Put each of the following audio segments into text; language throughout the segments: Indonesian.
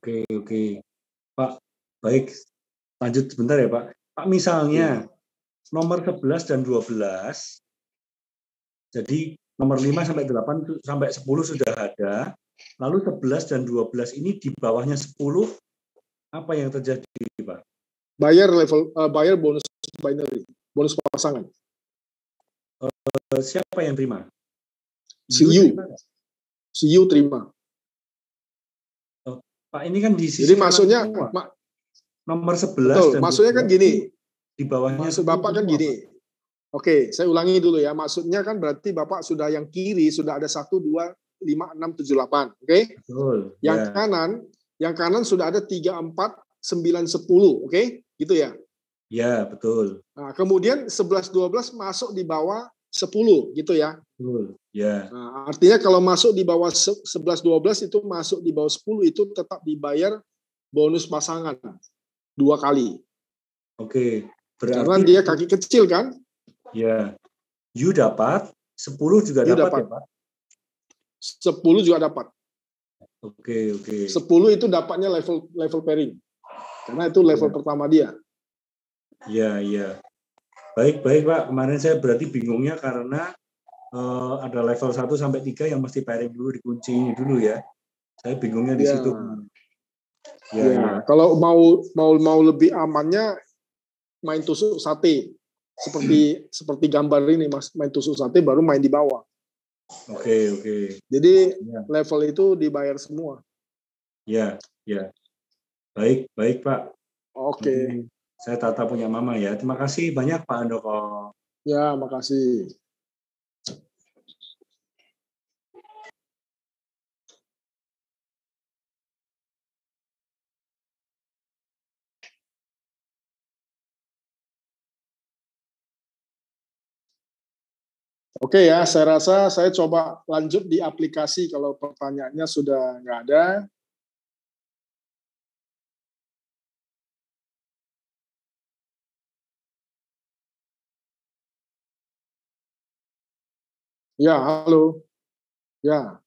Oke, oke. Pak, baik. Lanjut sebentar ya, Pak. Pak, misalnya nomor 11 dan 12, jadi nomor 5 sampai 8 sampai 10 sudah ada, lalu 11 dan 12 ini di bawahnya 10, apa yang terjadi, Pak? Bayar bonus binary, bonus pasangan. Siapa yang terima? CU terima. Oh, Pak, ini kan di sisi jadi maksudnya nomor 11 betul, dan maksudnya 12 kan gini. Di bawahnya maksud Bapak kan gini. Pak. Oke, saya ulangi dulu ya. Maksudnya kan berarti Bapak sudah yang kiri sudah ada 1 2 5 6 7 8, oke? Betul. Yang kanan sudah ada 3 4 9 10, oke? Gitu ya? Ya, betul. Nah, kemudian 11 12 masuk di bawah 10 gitu ya. Betul. Ya. Nah, artinya kalau masuk di bawah 11 12 itu masuk di bawah 10 itu tetap dibayar bonus pasangan 2 kali. Oke. Berarti karena dia kaki kecil kan? Ya. You dapat, 10 juga dapat ya, Pak? 10 juga dapat. Oke. 10 itu dapatnya level pairing. Karena itu level pertama dia. Iya. Baik, Pak. Kemarin saya berarti bingungnya karena ada level 1 sampai 3 yang mesti pairing dulu, dikunci ini dulu ya. Saya bingungnya di situ. Ya. Kalau mau lebih amannya main tusuk sate. Seperti gambar ini, Mas, main tusuk sate baru main di bawah. Oke. Jadi level itu dibayar semua. Ya. Baik, Pak. Oke. Saya tata punya mama ya. Terima kasih banyak Pak Andoko. Ya, makasih. Oke ya, saya rasa saya coba lanjut di aplikasi kalau pertanyaannya sudah nggak ada. Ya, halo. Ya.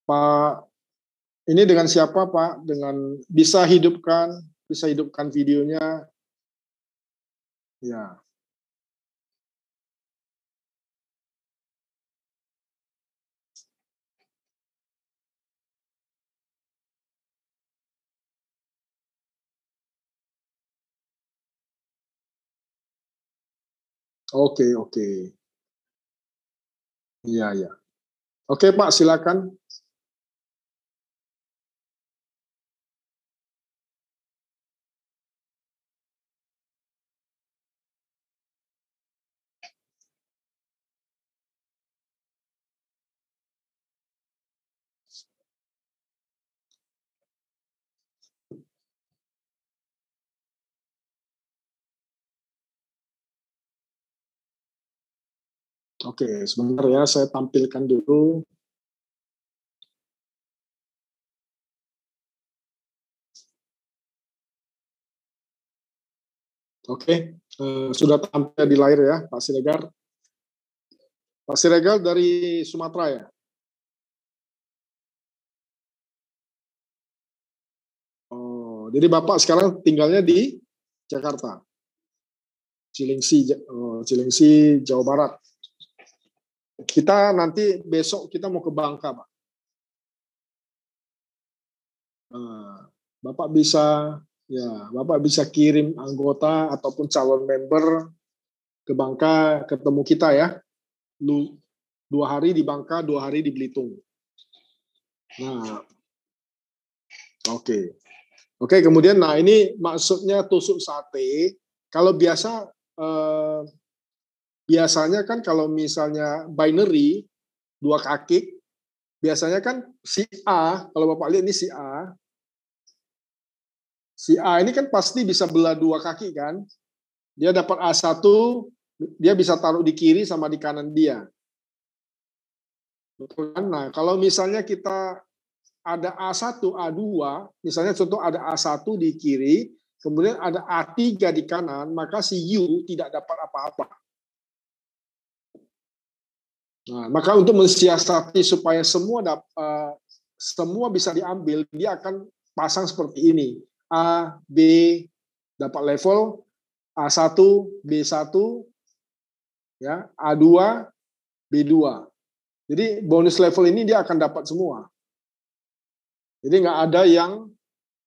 Pak, ini dengan siapa Pak? Dengan bisa hidupkan videonya. Ya. Oke. Iya. Oke Pak, silakan. Oke, sebentar ya, saya tampilkan dulu. Oke, sudah tampil di layar ya, Pak Siregar. Pak Siregar dari Sumatera ya? Oh, jadi Bapak sekarang tinggalnya di Jakarta? Cilengsi, Jawa Barat. Kita nanti besok kita mau ke Bangka, Pak. Bapak bisa kirim anggota ataupun calon member ke Bangka, ketemu kita ya. 2 hari di Bangka, 2 hari di Belitung. Nah, oke, kemudian ini maksudnya tusuk sate. Kalau biasanya kan kalau misalnya binary 2 kaki, biasanya kan si A, kalau Bapak lihat ini si A ini kan pasti bisa belah 2 kaki kan. Dia dapat A1, dia bisa taruh di kiri sama di kanan dia. Betul kan? Nah, kalau misalnya kita ada A1, A2, misalnya contoh ada A1 di kiri, kemudian ada A3 di kanan, maka si U tidak dapat apa-apa. Nah, maka untuk mensiasati supaya semua bisa diambil, dia akan pasang seperti ini. A, B dapat level, A1, B1, ya, A2, B2. Jadi bonus level ini dia akan dapat semua. Jadi nggak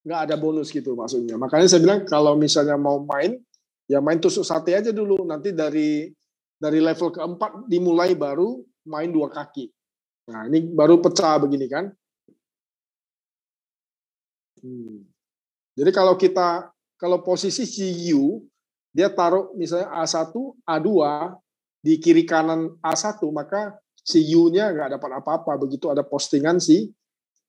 ada bonus gitu maksudnya. Makanya saya bilang kalau misalnya mau main, ya main tusuk sate aja dulu. Nanti dari level keempat dimulai baru main 2 kaki. Nah ini baru pecah begini kan. Jadi kalau posisi CU dia taruh misalnya A1, A2 di kiri kanan A1, maka CU-nya nggak dapat apa-apa. Begitu ada postingan si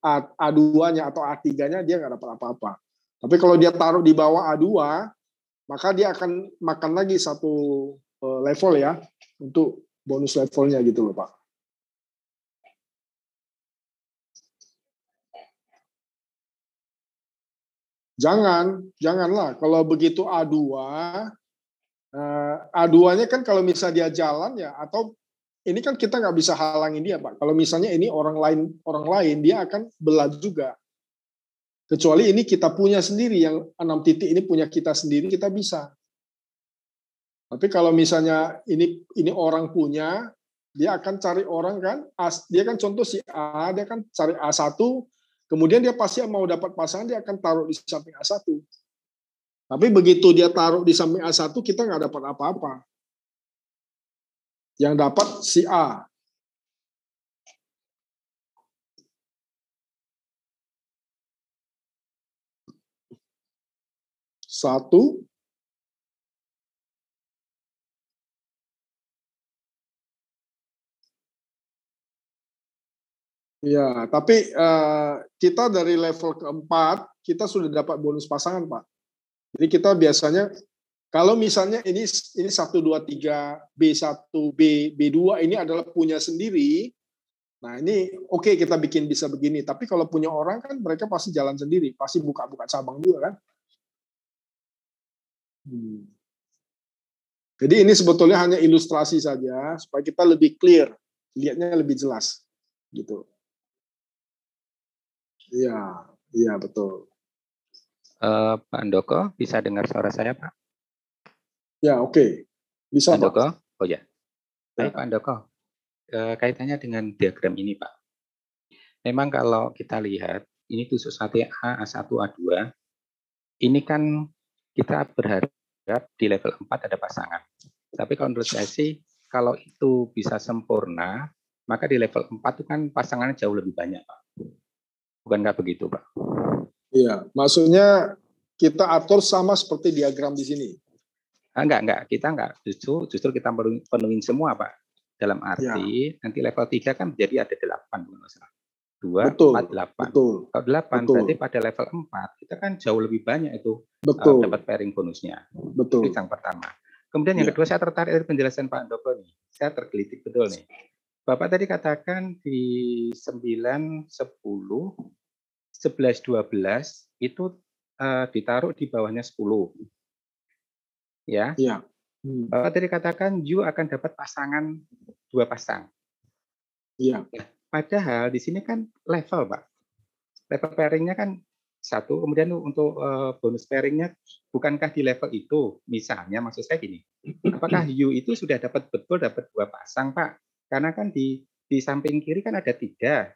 A2-nya atau A3-nya dia nggak dapat apa-apa. Tapi kalau dia taruh di bawah A2, maka dia akan makan lagi satu level ya untuk bonus levelnya gitu loh Pak. Janganlah. Kalau begitu A2-nya kan kalau misalnya dia jalan ya, atau ini kan kita nggak bisa halangin dia Pak. Kalau misalnya ini orang lain dia akan belat juga. Kecuali ini kita punya sendiri, yang 6 titik ini punya kita sendiri, kita bisa. Tapi kalau misalnya ini orang punya, dia akan cari orang kan, dia kan contoh si A, dia kan cari A1, kemudian dia pasti mau dapat pasangan, dia akan taruh di samping A1. Tapi begitu dia taruh di samping A1, kita nggak dapat apa-apa. Yang dapat si A. Satu. Ya, tapi kita dari level keempat, kita sudah dapat bonus pasangan, Pak. Jadi kita biasanya, kalau misalnya ini 1, 2, 3, B1, B2, ini adalah punya sendiri, nah ini oke, kita bikin bisa begini. Tapi kalau punya orang kan mereka pasti jalan sendiri, pasti buka-buka cabang juga kan. Jadi ini sebetulnya hanya ilustrasi saja, supaya kita lebih clear, lihatnya lebih jelas. Gitu. Iya betul. Pak Andoko, bisa dengar suara saya, Pak? Ya, oke. Bisa, Pak Andoko? Pak. Oh ya. Baik, Pak Andoko. Kaitannya dengan diagram ini, Pak. Memang kalau kita lihat, ini tusuk sate A, A1, A2, ini kan kita berharap di level 4 ada pasangan. Tapi kalau menurut saya sih, kalau itu bisa sempurna, maka di level 4 itu kan pasangannya jauh lebih banyak, Pak. Bukankah begitu, Pak? Iya, maksudnya kita atur sama seperti diagram di sini. Enggak. Kita enggak. Justru kita penuhin semua, Pak. Dalam arti, nanti level 3 kan menjadi ada 8. 2, 4, 8. Betul. Kalau 8, berarti pada level 4, kita kan jauh lebih banyak itu dapat pairing bonusnya. Betul. Itu yang pertama. Kemudian yang kedua, saya tertarik dari penjelasan Pak Andoko nih. Saya tergelitik betul nih. Bapak tadi katakan di 9, 10, 11, 12 itu ditaruh di bawahnya 10. Ya. Iya. Bapak tadi katakan you akan dapat pasangan 2 pasang. Iya. Padahal di sini kan level, Pak. Level pairingnya kan 1, kemudian untuk bonus pairingnya bukankah di level itu? Misalnya maksud saya gini, apakah you itu sudah dapat 2 pasang, Pak? Karena kan di samping kiri kan ada 3,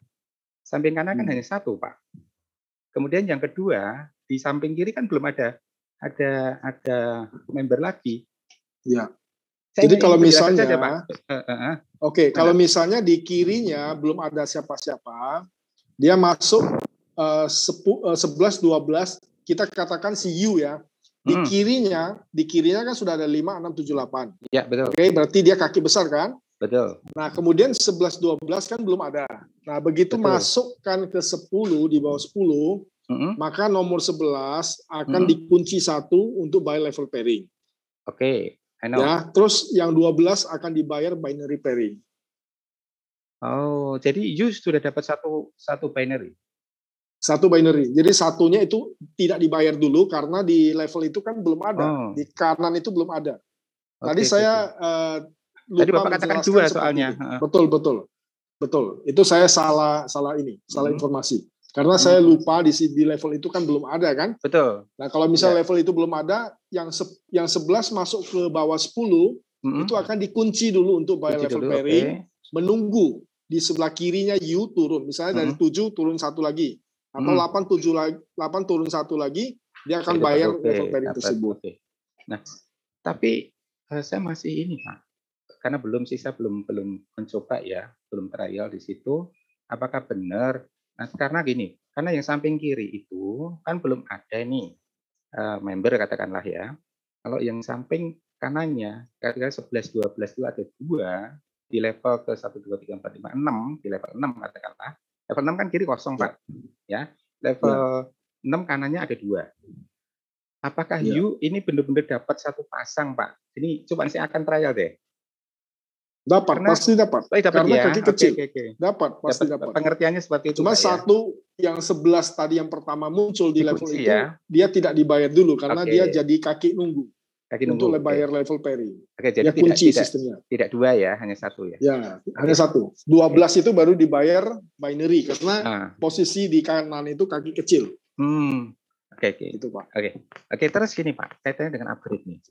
samping kanan kan hanya 1, Pak. Kemudian yang kedua, di samping kiri kan belum ada member lagi. Ya. Jadi kalau misalnya, saja, Pak. Kalau misalnya di kirinya belum ada siapa-siapa, dia masuk 11, 12, kita katakan si U ya. Di kirinya kan sudah ada 5, 6, 7, 8. Ya, betul. Oke, berarti dia kaki besar kan? Betul. Nah, kemudian 11, 12 kan belum ada. Nah, begitu masukkan ke 10, di bawah 10, maka nomor 11 akan dikunci 1 untuk buy level pairing. Oke. Ya, terus yang 12 akan dibayar binary pairing. Oh, jadi you sudah dapat satu binary. Satu binary. Jadi satunya itu tidak dibayar dulu karena di level itu kan belum ada. Oh, Di kanan itu belum ada. Tadi oke, oke, saya oke. Tadi lupa Bapak katakan menjelaskan dua seperti soalnya. ini. Betul. Itu saya salah ini, salah informasi. Karena saya lupa di level itu kan belum ada kan. Betul. Nah, kalau misal level itu belum ada, yang 11 masuk ke bawah 10 itu akan dikunci dulu untuk bayar level pairing, menunggu di sebelah kirinya U turun. Misalnya dari 7 turun 1 lagi atau 8 turun 1 lagi, dia akan bayar level pairing tersebut. Nah, tapi saya masih ini, Pak. Karena saya belum mencoba ya, belum trial di situ. Apakah benar? Nah, karena gini, karena yang samping kiri itu kan belum ada nih member katakanlah ya. Kalau yang samping kanannya, kira-kira 11, 12 itu ada 2 di level ke 1, 2, 3, 4, 5, 6, di level 6 katakanlah. Level 6 kan kiri kosong, Pak. Ya. Level 6 kanannya ada 2. Apakah U ini benar-benar dapat satu pasang, Pak? Ini coba saya akan trial deh. Pasti dapat. Karena ya? kaki kecil. Okay. Pasti dapat. Pengertiannya seperti itu. Cuma Pak, satu yang 11 tadi yang pertama muncul di level itu, dia tidak dibayar dulu karena dia jadi kaki nunggu. Untuk bayar level pairing. Jadi kunci sistemnya. Tidak 2 ya, hanya 1 ya. Ya, hanya 1. 12 itu baru dibayar binary karena posisi di kanan itu kaki kecil. Oke. Itu, Pak. Oke, terus gini, Pak. Kaitannya dengan upgrade nih.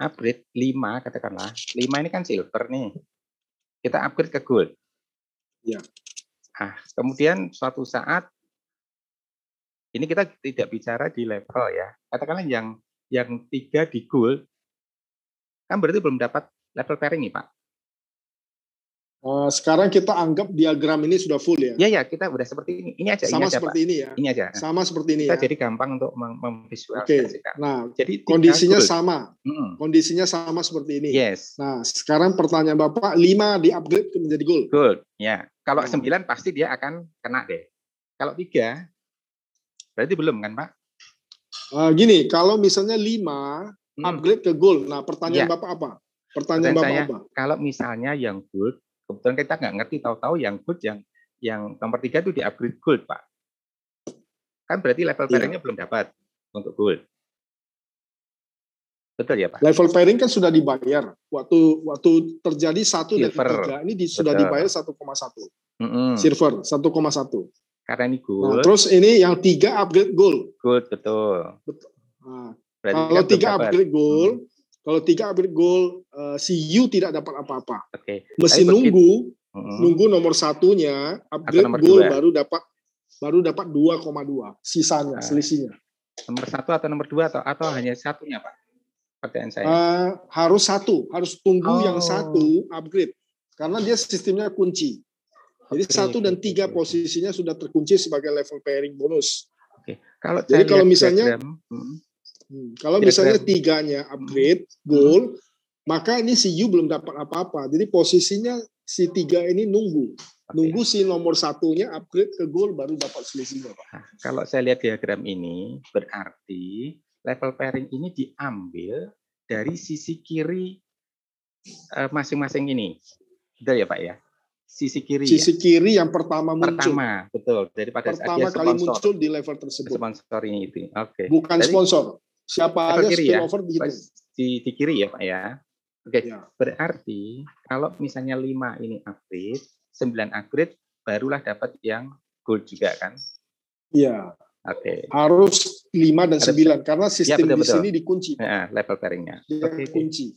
Upgrade 5 katakanlah. 5 ini kan silver nih. Kita upgrade ke gold. Ya. Kemudian suatu saat ini kita tidak bicara di level ya. Katakanlah yang 3 di gold kan berarti belum dapat level pairing nih, Pak. Sekarang kita anggap diagram ini sudah full ya. Iya, kita udah seperti ini. Ini aja, seperti ini ya. Ini aja. Sama seperti ini kita ya. jadi gampang untuk memvisualisasikan. Nah, jadi kondisinya sama. Kondisinya sama seperti ini. Yes. Nah, sekarang pertanyaan Bapak, 5 di-upgrade menjadi gold. Gold, ya. Kalau 9 pasti dia akan kena deh. Kalau 3 berarti belum kan, Pak? Gini, kalau misalnya 5 upgrade ke gold. Nah, pertanyaan Bapak apa? Pertanyaan Bapak apa? Kalau misalnya yang gold, kebetulan kita nggak ngerti, tahu-tahu yang gold yang nomor 3 itu di upgrade gold, Pak. Kan berarti level pairingnya belum dapat untuk gold. Betul ya, Pak? Level pairing kan sudah dibayar. Waktu terjadi 1 dan 3 ini sudah dibayar 1,1. Silver 1,1. Karena ini gold. Nah, terus ini yang 3 upgrade gold. Gold, betul. Nah, kalau 3 upgrade gold, si U tidak dapat apa-apa. Mesti nunggu nomor 1-nya upgrade gold baru dapat 2,2 sisanya, selisihnya. Nomor 1 atau nomor 2 atau hanya satunya, Pak? Pertanyaan saya. Harus tunggu yang 1 upgrade karena dia sistemnya kunci. Jadi 1 dan 3 posisinya sudah terkunci sebagai level pairing bonus. Jadi kalau misalnya misalnya 3-nya upgrade gold, maka ini si U belum dapat apa-apa. Jadi posisinya si 3 ini nunggu si nomor 1-nya upgrade ke gold baru dapat selisihnya, Pak. Nah, kalau saya lihat diagram ini berarti level pairing ini diambil dari sisi kiri masing-masing ini. Betul ya, Pak ya? Sisi kiri yang pertama muncul. Betul. Daripada pertama kali muncul di level tersebut. Sponsor ini itu. Bukan sponsor. Siapa aja spillover di kiri ya, Pak ya. Berarti kalau misalnya 5 ini upgrade, 9 upgrade barulah dapat yang gold juga kan? Iya. Harus 5 dan 9 karena sistem di sini dikunci. Level pairingnya. Kunci.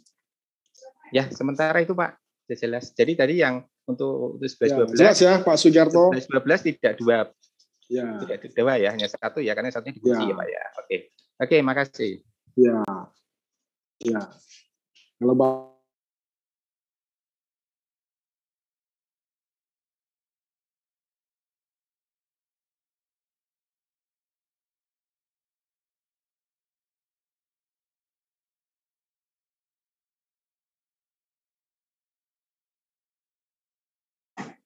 Ya, sementara itu Pak, jelas. Jadi tadi yang untuk 11-12 jelas ya Pak Sugiarto. 11-12 tidak 2. Tidak 2 ya, hanya 1 ya karena satunya dikunci ya Pak ya. Oke, makasih. Ya. Kalau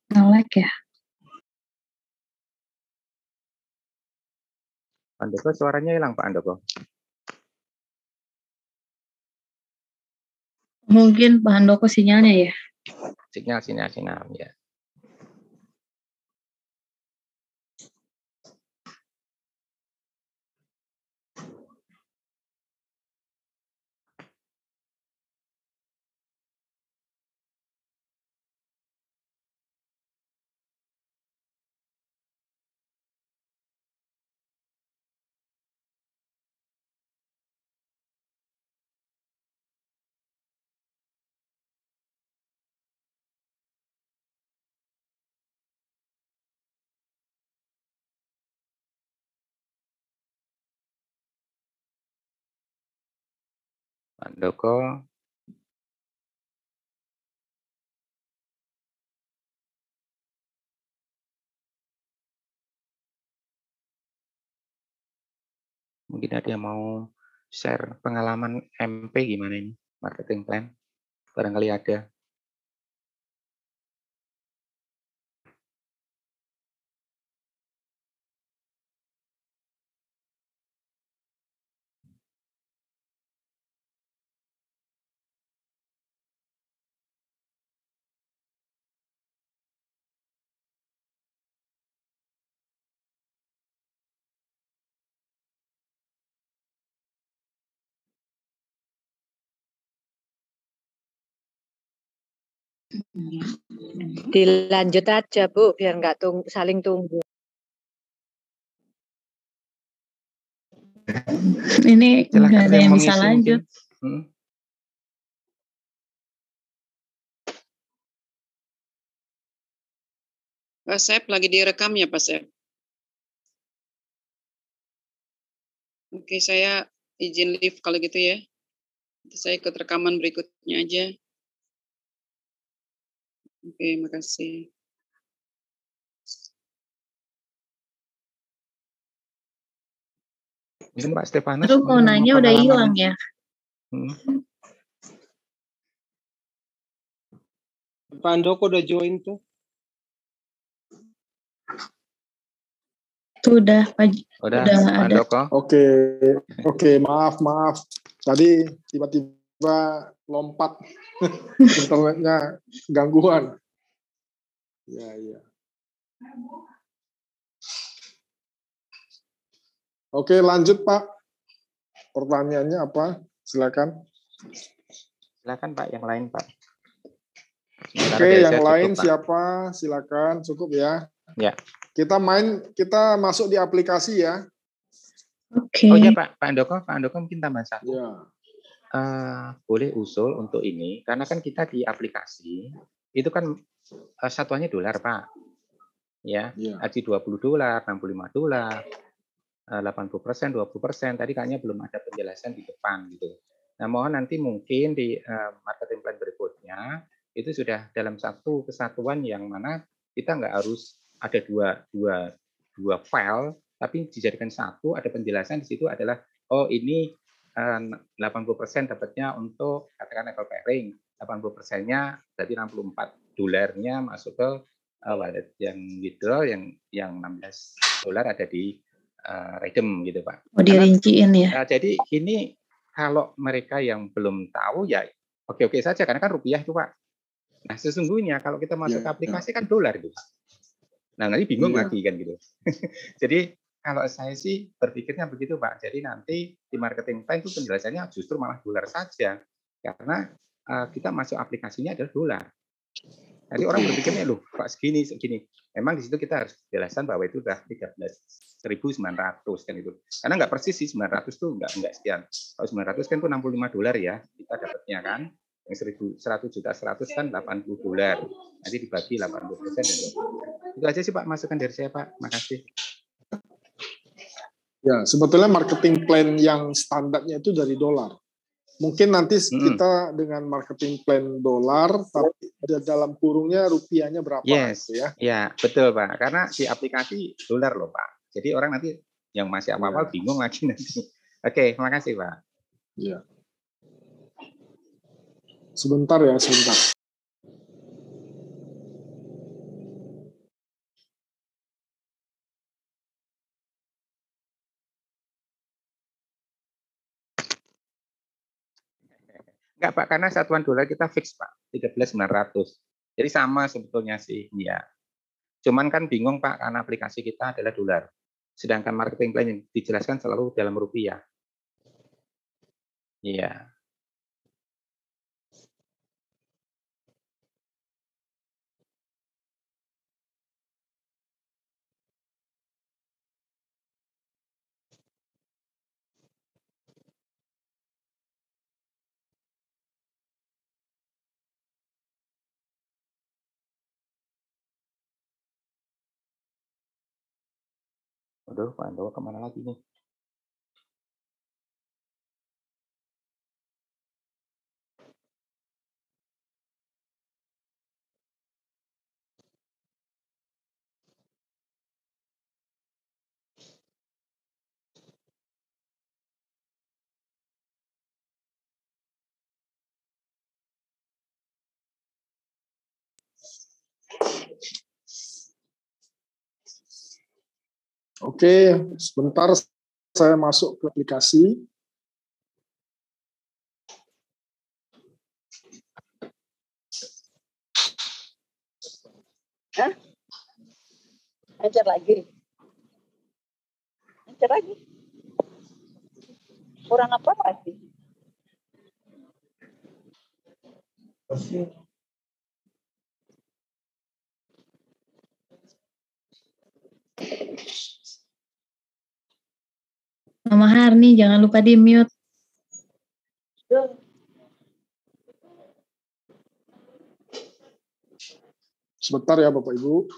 nge-lag ya. Pak Andoko, suaranya hilang Pak Andoko. Mungkin Pak Handoko sinyalnya ya. Sinyal ya. Pak Handoko. Mungkin ada yang mau share pengalaman MP gimana ini, marketing plan? Barangkali ada. Dilanjut aja Bu, biar nggak saling tunggu. Ini Silahkan nggak ada yang yang mau bisa ngisi lanjut. mungkin. Pak Sep, lagi direkam ya Pak Sep? Oke, saya izin live kalau gitu ya. Nanti saya ikut rekaman berikutnya aja. Oke, makasih. Mungkin Pak Stefanus Aduh, mau nanya udah hilang ya. Pak Andoko udah join tuh. Udah, Pak. Udah Udah Pak ada. Handoko. Oke, maaf. Tadi tiba-tiba lompat internetnya gangguan. Ya. Oke, lanjut Pak. Pertanyaannya apa? Silakan. Silakan Pak, yang lain Pak. Oke, yang lain cukup, siapa? Silakan, cukup ya. Ya. Kita masuk di aplikasi ya. Oke. Oh iya Pak Handoko mungkin tambah satu. Ya. Boleh usul untuk ini, karena kan kita di aplikasi itu kan satuannya dolar Pak. Ya, Aji $20, $65, 80%, 20%. Tadi kayaknya belum ada penjelasan di depan gitu. Nah, mohon nanti mungkin di marketing plan berikutnya itu sudah dalam satu kesatuan yang mana kita nggak harus ada dua file, tapi dijadikan satu, ada penjelasan di situ adalah, oh ini 80% dapatnya untuk katakan level pairing, 80%-nya berarti $64 masuk ke wallet yang withdraw, yang $16 ada di redeem gitu Pak. Mau dirinciin ya. Jadi ini kalau mereka yang belum tahu ya oke-oke saja karena kan rupiah itu Pak. Nah sesungguhnya kalau kita masuk ke aplikasi kan dolar gitu. Nah nanti bingung lagi kan gitu. Jadi kalau saya sih berpikirnya begitu Pak. Jadi nanti di marketing plan itu penjelasannya justru malah dolar saja karena kita masuk aplikasinya adalah dolar. Nanti orang berpikirnya loh Pak segini. Memang di situ kita harus jelaskan bahwa itu sudah 13.900 kan itu. Karena nggak persis sih 900 tuh nggak sekian. Kalau 900 kan itu $65 ya kita dapatnya kan. Yang 100 juta 100 kan $80. Nanti dibagi 80% dan 20%. Itu aja sih Pak masukan dari saya Pak. Makasih. Ya, sebetulnya marketing plan yang standarnya itu dari dolar. Mungkin nanti kita dengan marketing plan dolar, tapi dalam kurungnya rupiahnya berapa? Yes, gitu ya. Ya betul Pak. Karena di aplikasi dolar loh Pak. Jadi orang nanti yang masih apa-apa bingung lagi nanti. Oke, makasih Pak. Ya. Sebentar ya, sebentar. Enggak Pak, karena satuan dolar kita fix Pak, 13.900. Jadi sama sebetulnya sih, ya. Cuman kan bingung Pak, karena aplikasi kita adalah dolar. Sedangkan marketing plan yang dijelaskan selalu dalam rupiah. Iya. Aduh, Pak Ando kemana lagi nih? Oke, sebentar saya masuk ke aplikasi. Hah? Ajar lagi. Ajar lagi. Kurang apa lagi? Mama Harni, jangan lupa di-mute. Sebentar ya Bapak Ibu.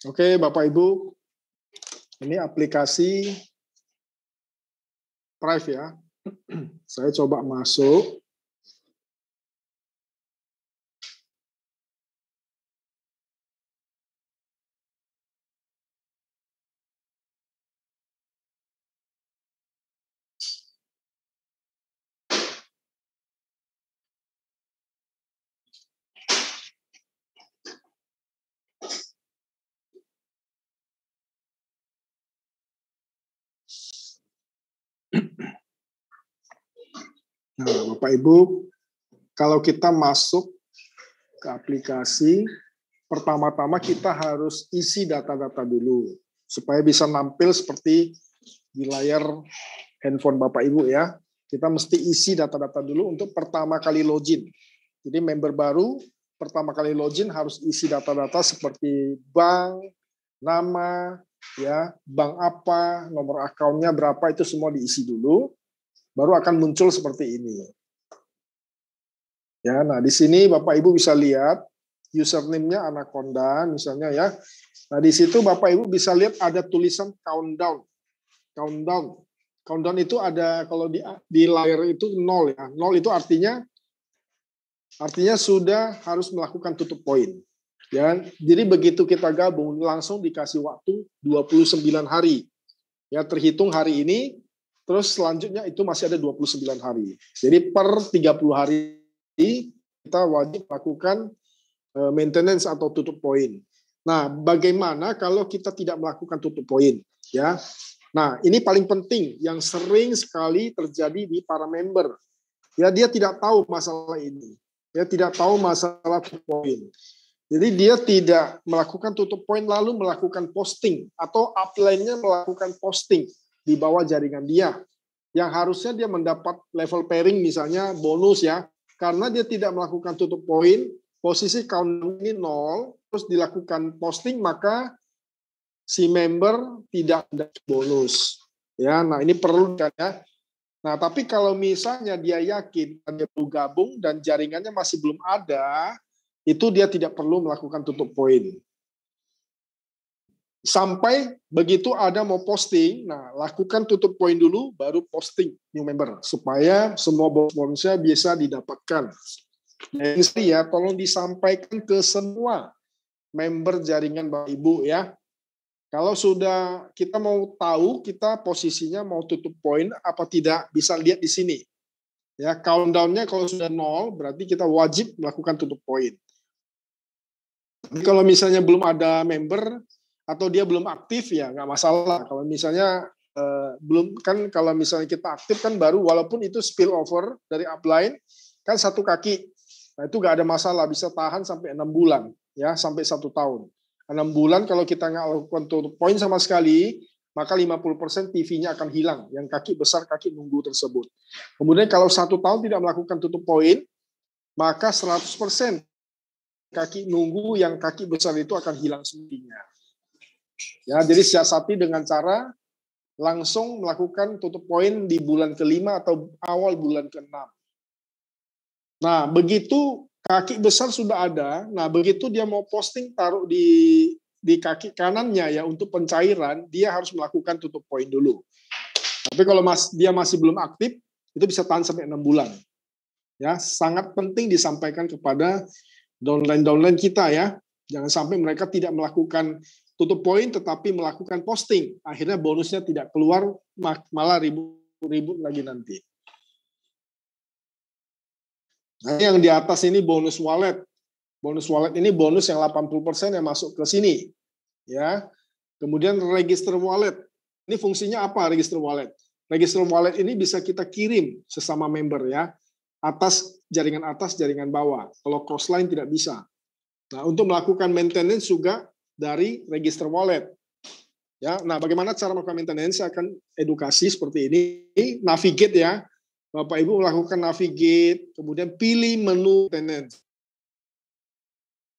Oke, Bapak Ibu, ini aplikasi Thrive ya. Saya coba masuk. Nah, Bapak Ibu, kalau kita masuk ke aplikasi, pertama-tama kita harus isi data-data dulu, supaya bisa nampil seperti di layar handphone Bapak Ibu ya. Kita mesti isi data-data dulu untuk pertama kali login. Jadi member baru, pertama kali login harus isi data-data seperti bank, nama, ya, bank apa, nomor akunnya berapa, itu semua diisi dulu. Baru akan muncul seperti ini. Ya, nah di sini Bapak Ibu bisa lihat username-nya Anaconda misalnya ya. Nah di situ Bapak Ibu bisa lihat ada tulisan countdown. Countdown itu ada kalau di layar itu 0 ya. 0 itu artinya sudah harus melakukan tutup poin. Ya, jadi begitu kita gabung langsung dikasih waktu 29 hari. Ya, terhitung hari ini. Terus selanjutnya itu masih ada 29 hari. Jadi per 30 hari kita wajib melakukan maintenance atau tutup poin. Nah, bagaimana kalau kita tidak melakukan tutup poin? Ya, nah ini paling penting yang sering sekali terjadi di para member. Ya, dia tidak tahu masalah ini. Dia tidak tahu masalah tutup poin. Jadi dia tidak melakukan tutup poin lalu melakukan posting atau upline-nya melakukan posting di bawah jaringan dia, yang harusnya dia mendapat level pairing misalnya bonus ya, karena dia tidak melakukan tutup poin, posisi countdown ini 0, terus dilakukan posting, maka si member tidak ada bonus. Ya, nah ini perlu kan ya. Nah tapi kalau misalnya dia yakin dia perlu gabung dan jaringannya masih belum ada, itu dia tidak perlu melakukan tutup poin. Sampai begitu ada mau posting, nah lakukan tutup poin dulu, baru posting new member supaya semua bonusnya bisa didapatkan. Yang ya, tolong disampaikan ke semua member jaringan Bapak Ibu ya. Kalau sudah kita mau tahu kita posisinya mau tutup poin apa tidak, bisa lihat di sini. Ya, countdown-nya kalau sudah 0 berarti kita wajib melakukan tutup poin. Jadi kalau misalnya belum ada member atau dia belum aktif ya nggak masalah. Kalau misalnya belum, kan kalau misalnya kita aktif kan baru, walaupun itu spill over dari upline kan 1 kaki, nah itu nggak ada masalah, bisa tahan sampai 6 bulan ya, sampai 1 tahun. 6 bulan kalau kita nggak lakukan tutup poin sama sekali, maka 50% TV-nya akan hilang, yang kaki besar, kaki nunggu tersebut. Kemudian kalau 1 tahun tidak melakukan tutup poin, maka 100% kaki nunggu yang kaki besar itu akan hilang sendirinya. Ya, jadi siasati dengan cara langsung melakukan tutup poin di bulan ke-5 atau awal bulan ke-6. Nah, begitu kaki besar sudah ada, nah begitu dia mau posting taruh di kaki kanannya ya untuk pencairan, dia harus melakukan tutup poin dulu. Tapi kalau dia masih belum aktif, itu bisa tahan sampai 6 bulan. Ya, sangat penting disampaikan kepada downline kita ya. Jangan sampai mereka tidak melakukan tutup poin tetapi melakukan posting. Akhirnya bonusnya tidak keluar, malah ribut-ribut lagi nanti. Nah, yang di atas ini bonus wallet. Bonus wallet ini bonus yang 80% yang masuk ke sini. Ya. Kemudian register wallet. Ini fungsinya apa register wallet? Register wallet ini bisa kita kirim sesama member ya. Atas, jaringan bawah. Kalau crossline tidak bisa. Nah, untuk melakukan maintenance juga dari register wallet. Ya, nah bagaimana cara melakukan maintenance? Saya akan edukasi seperti ini. Navigate ya. Bapak Ibu melakukan navigate, kemudian pilih menu maintenance.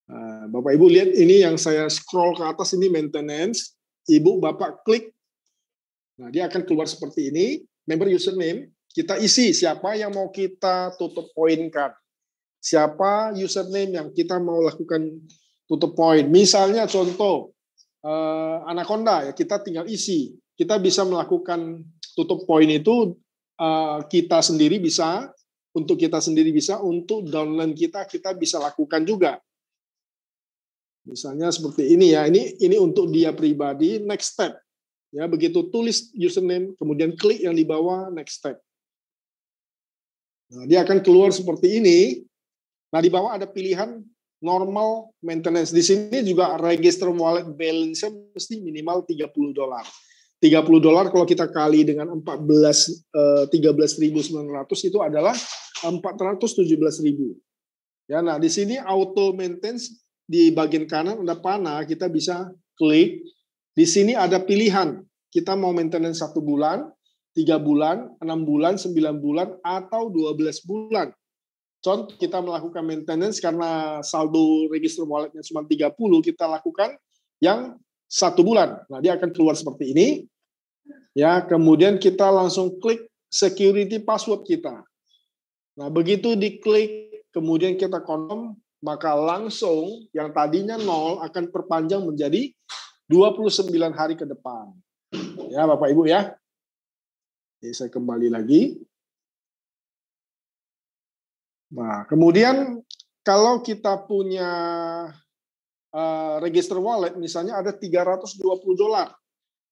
Nah, Bapak Ibu lihat ini yang saya scroll ke atas ini maintenance. Ibu Bapak klik. Nah, dia akan keluar seperti ini. Member username, kita isi siapa yang mau kita tutup poinkan. Siapa username yang kita mau lakukan tutup poin. Misalnya contoh, Anaconda, ya kita tinggal isi. Kita bisa melakukan tutup poin itu kita sendiri bisa, untuk kita sendiri bisa, untuk downline kita bisa lakukan juga. Misalnya seperti ini ya, ini untuk dia pribadi, next step. Ya, begitu tulis username, kemudian klik yang di bawah, next step. Nah, dia akan keluar seperti ini. Nah, di bawah ada pilihan normal maintenance. Di sini juga register wallet balance mesti minimal $30. $30 kalau kita kali dengan 13.900 itu adalah 417.000. Ya, nah di sini auto maintenance di bagian kanan ada panah, kita bisa klik. Di sini ada pilihan. Kita mau maintenance 1 bulan, 3 bulan, 6 bulan, 9 bulan atau 12 bulan. Contoh kita melakukan maintenance karena saldo register walletnya cuma 30, kita lakukan yang 1 bulan. Nah, dia akan keluar seperti ini. Ya, kemudian kita langsung klik security password kita. Nah, begitu diklik, kemudian kita confirm, maka langsung yang tadinya 0 akan perpanjang menjadi 29 hari ke depan. Ya, Bapak Ibu ya. Jadi saya kembali lagi. Nah, kemudian kalau kita punya register wallet, misalnya ada $320,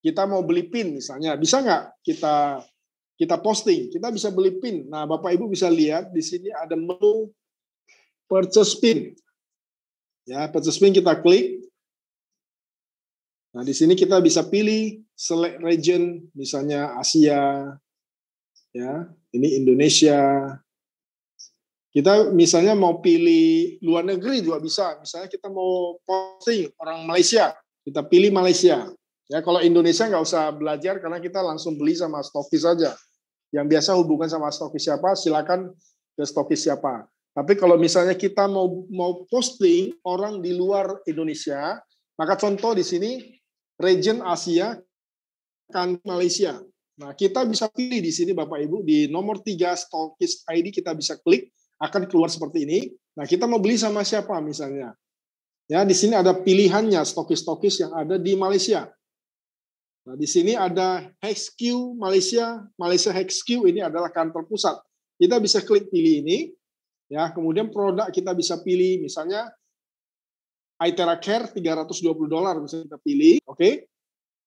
kita mau beli pin misalnya, bisa nggak kita posting? Kita bisa beli pin. Nah, Bapak Ibu bisa lihat di sini ada menu purchase pin. Ya, purchase pin kita klik. Nah, di sini kita bisa pilih select region, misalnya Asia, ya, ini Indonesia. Kita misalnya mau pilih luar negeri juga bisa. Misalnya kita mau posting orang Malaysia, kita pilih Malaysia. Ya, kalau Indonesia nggak usah belajar karena kita langsung beli sama stokis saja. Yang biasa hubungan sama stokis siapa, silakan ke stokis siapa. Tapi kalau misalnya kita mau posting orang di luar Indonesia, maka contoh di sini region Asia kan Malaysia. Nah, kita bisa pilih di sini Bapak Ibu di nomor 3 stokis ID kita bisa klik. Akan keluar seperti ini. Nah, kita mau beli sama siapa misalnya? Ya, di sini ada pilihannya stokis-stokis yang ada di Malaysia. Nah, di sini ada HQ Malaysia HQ ini adalah kantor pusat. Kita bisa klik pilih ini. Ya, kemudian produk kita bisa pilih misalnya iTera Care $320 bisa kita pilih. Oke.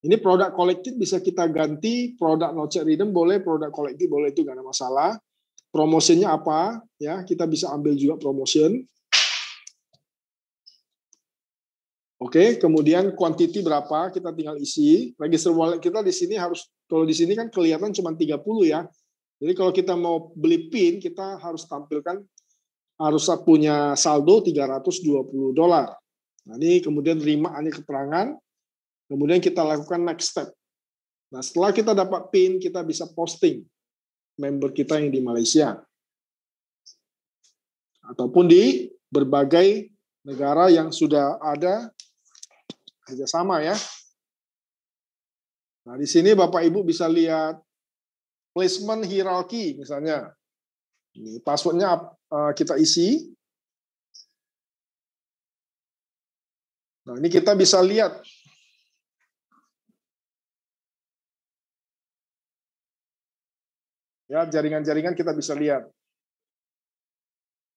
Ini produk kolektif bisa kita ganti, produk no check redeem boleh, produk kolektif boleh, itu nggak ada masalah. Promosinya apa? Ya, kita bisa ambil juga promotion. Oke, kemudian quantity berapa? Kita tinggal isi. Register wallet kita di sini harus, kalau di sini kan kelihatan cuma 30 ya. Jadi kalau kita mau beli pin, kita harus tampilkan, harus punya saldo $320. Nah, ini kemudian terima keterangan. Kemudian kita lakukan next step. Nah, setelah kita dapat pin, kita bisa posting member kita yang di Malaysia ataupun di berbagai negara yang sudah ada kerjasama ya. Nah, di sini Bapak Ibu bisa lihat placement hierarchy misalnya. Ini passwordnya kita isi. Nah, ini kita bisa lihat. Ya, jaringan-jaringan kita bisa lihat.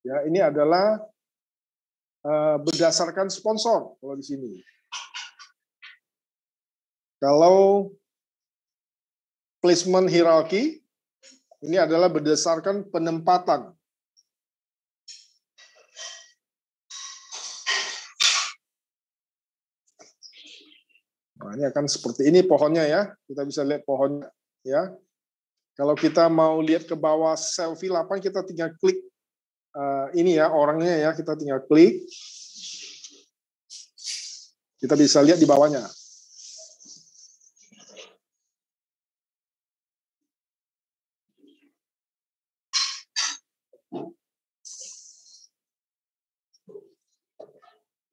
Ya, ini adalah berdasarkan sponsor kalau di sini. Kalau placement hierarchy ini adalah berdasarkan penempatan. Nah, ini akan seperti ini pohonnya ya. Kita bisa lihat pohonnya ya. Kalau kita mau lihat ke bawah selfie 8, kita tinggal klik ini ya, orangnya ya, kita tinggal klik. Kita bisa lihat di bawahnya.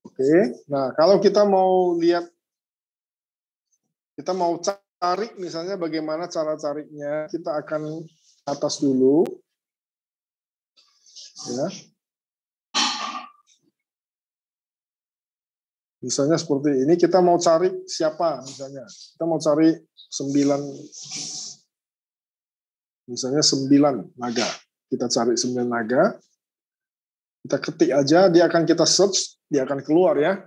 Oke, nah kalau kita mau lihat, kita mau cari misalnya bagaimana cara cariknya, kita akan atas dulu. Ya. Misalnya seperti ini, kita mau cari siapa misalnya. Kita mau cari 9, misalnya 9 naga. Kita cari 9 naga. Kita ketik aja, dia akan kita search, dia akan keluar ya.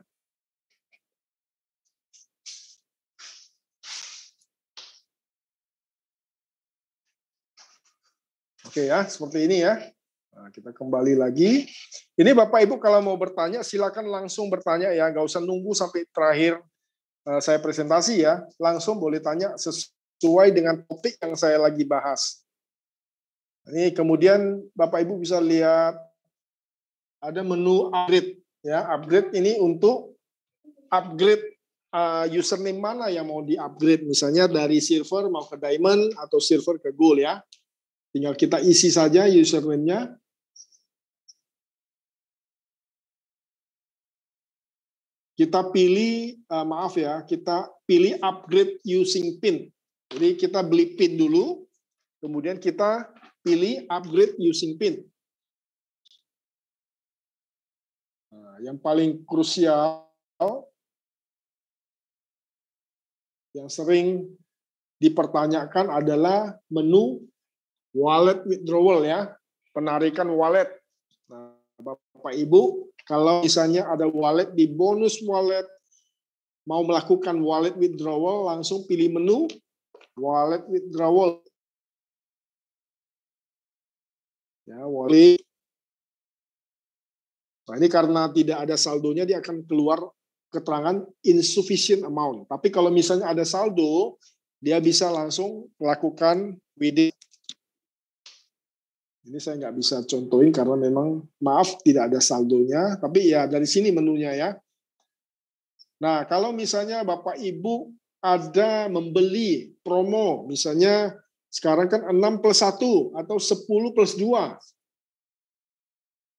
Oke ya, seperti ini ya. Nah, kita kembali lagi. Ini Bapak Ibu kalau mau bertanya, silakan langsung bertanya ya, nggak usah nunggu sampai terakhir saya presentasi ya. Langsung boleh tanya sesuai dengan topik yang saya lagi bahas. Ini kemudian Bapak Ibu bisa lihat ada menu upgrade ya. Upgrade ini untuk upgrade username mana yang mau di-upgrade, misalnya dari silver mau ke diamond atau silver ke gold ya. Tinggal kita isi saja username-nya. Kita pilih, maaf ya, kita pilih upgrade using PIN. Jadi kita beli PIN dulu, kemudian kita pilih upgrade using PIN. Nah, yang paling krusial, yang sering dipertanyakan adalah menu wallet withdrawal ya, penarikan wallet. Nah, Bapak Ibu, kalau misalnya ada wallet di bonus wallet, mau melakukan wallet withdrawal, langsung pilih menu wallet withdrawal. Ya, wallet. Nah, ini karena tidak ada saldonya, dia akan keluar keterangan insufficient amount. Tapi kalau misalnya ada saldo, dia bisa langsung melakukan withdrawal. Ini saya nggak bisa contohin karena memang maaf tidak ada saldonya, tapi ya dari sini menunya ya. Nah, kalau misalnya Bapak Ibu ada membeli promo, misalnya sekarang kan 6+1 atau 10+2,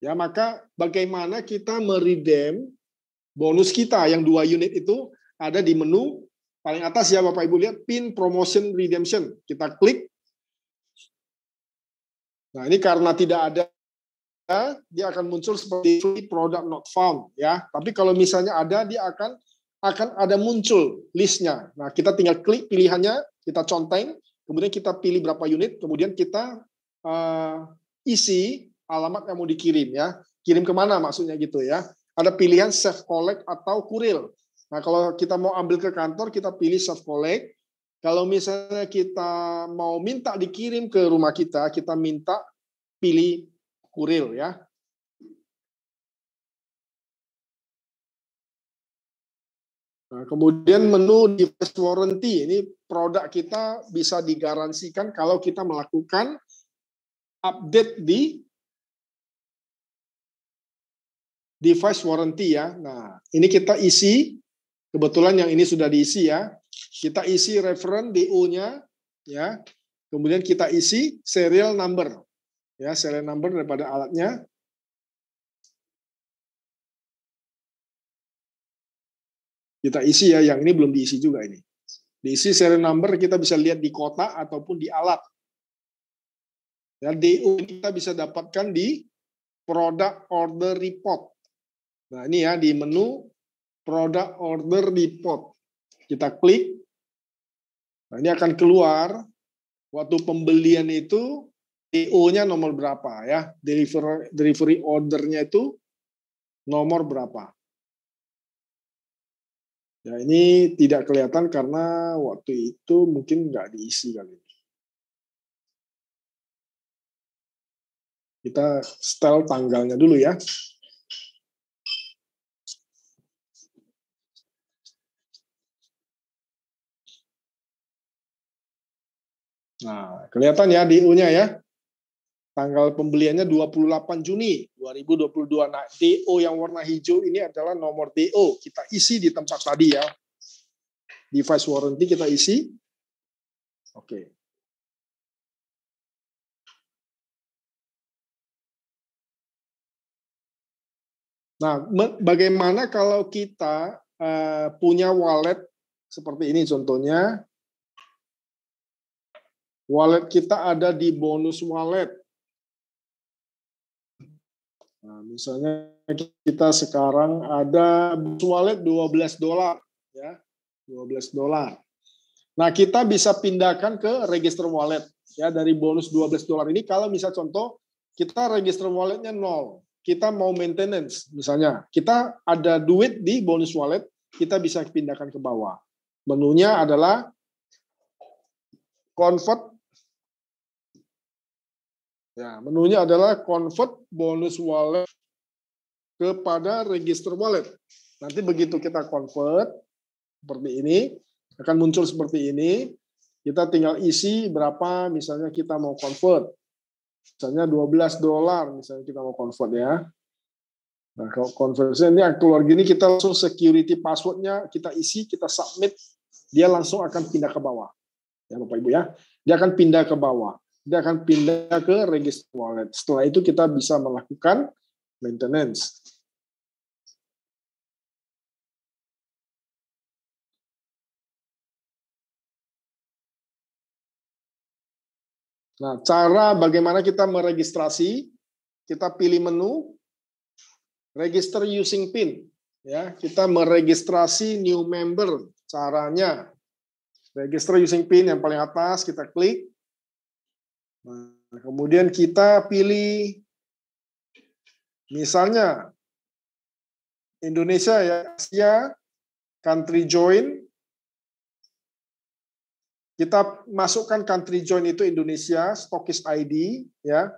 ya maka bagaimana kita meredeem bonus kita yang 2 unit itu ada di menu paling atas ya Bapak Ibu lihat, PIN Promotion Redemption. Kita klik. Nah, ini karena tidak ada, dia akan muncul seperti free product not found ya. Tapi kalau misalnya ada, dia akan ada muncul listnya. Nah, kita tinggal klik pilihannya, kita conteng, kemudian kita pilih berapa unit, kemudian kita isi alamat yang mau dikirim ya. Kirim kemana maksudnya gitu ya. Ada pilihan self collect atau kurir. Nah, kalau kita mau ambil ke kantor, kita pilih self collect. Kalau misalnya kita mau minta dikirim ke rumah kita minta pilih kurir ya. Nah, kemudian menu device warranty, ini produk kita bisa digaransikan kalau kita melakukan update di device warranty ya. Nah, ini kita isi, kebetulan yang ini sudah diisi ya. Kita isi reference DO-nya ya. Kemudian kita isi serial number. Ya, serial number daripada alatnya. Kita isi ya, yang ini belum diisi juga ini. Diisi serial number kita bisa lihat di kotak ataupun di alat. Ya, DO ini kita bisa dapatkan di Product Order Report. Nah, ini ya di menu Product Order Report. Kita klik. Nah, ini akan keluar waktu pembelian itu DO-nya nomor berapa ya. Delivery order-nya itu nomor berapa. Ya, ini tidak kelihatan karena waktu itu mungkin nggak diisi kali ini. Kita setel tanggalnya dulu ya. Nah, kelihatan ya DO-nya ya. Tanggal pembeliannya 28 Juni 2022. Nah, DO yang warna hijau ini adalah nomor DO. Kita isi di tempat tadi ya. Device warranty kita isi. Oke. Nah, bagaimana kalau kita punya wallet seperti ini contohnya. Wallet kita ada di bonus wallet. Nah, misalnya kita sekarang ada bonus wallet $12 ya. $12. Nah, kita bisa pindahkan ke register wallet ya dari bonus $12 ini kalau misal contoh kita register walletnya 0. Kita mau maintenance, misalnya kita ada duit di bonus wallet, kita bisa pindahkan ke bawah. Menunya adalah convert, ya menunya adalah convert bonus wallet kepada register wallet. Nanti begitu kita convert seperti ini, akan muncul seperti ini. Kita tinggal isi berapa, misalnya kita mau convert. Misalnya $12, misalnya kita mau convert ya. Nah, kalau conversion ini keluar gini, kita langsung security password-nya kita isi, kita submit, dia langsung akan pindah ke bawah. Ya Bapak Ibu ya, dia akan pindah ke bawah. Dia akan pindah ke register wallet. Setelah itu kita bisa melakukan maintenance. Nah, cara bagaimana kita meregistrasi, kita pilih menu, register using PIN. Ya, kita meregistrasi new member. Caranya, register using PIN yang paling atas, kita klik. Nah, kemudian kita pilih, misalnya, Indonesia ya, Asia, country join. Kita masukkan country join itu Indonesia, Stockist ID, ya.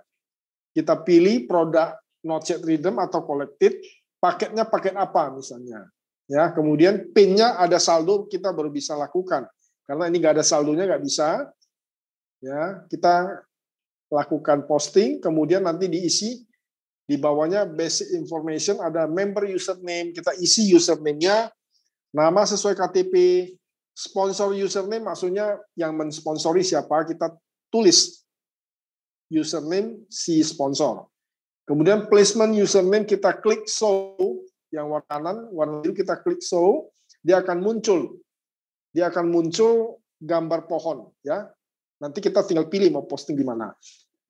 Kita pilih produk not yet redeemed atau collected, paketnya paket apa misalnya. Ya, kemudian PIN-nya ada saldo, kita baru bisa lakukan. Karena ini nggak ada saldonya, nggak bisa. Ya, kita lakukan posting, kemudian nanti diisi di bawahnya basic information, ada member username, kita isi username-nya, nama sesuai KTP. Sponsor username maksudnya yang mensponsori siapa, kita tulis username si sponsor. Kemudian placement username kita klik show, yang warna kanan, warna biru kita klik show, dia akan muncul. Dia akan muncul gambar pohon ya. Nanti kita tinggal pilih mau posting di mana.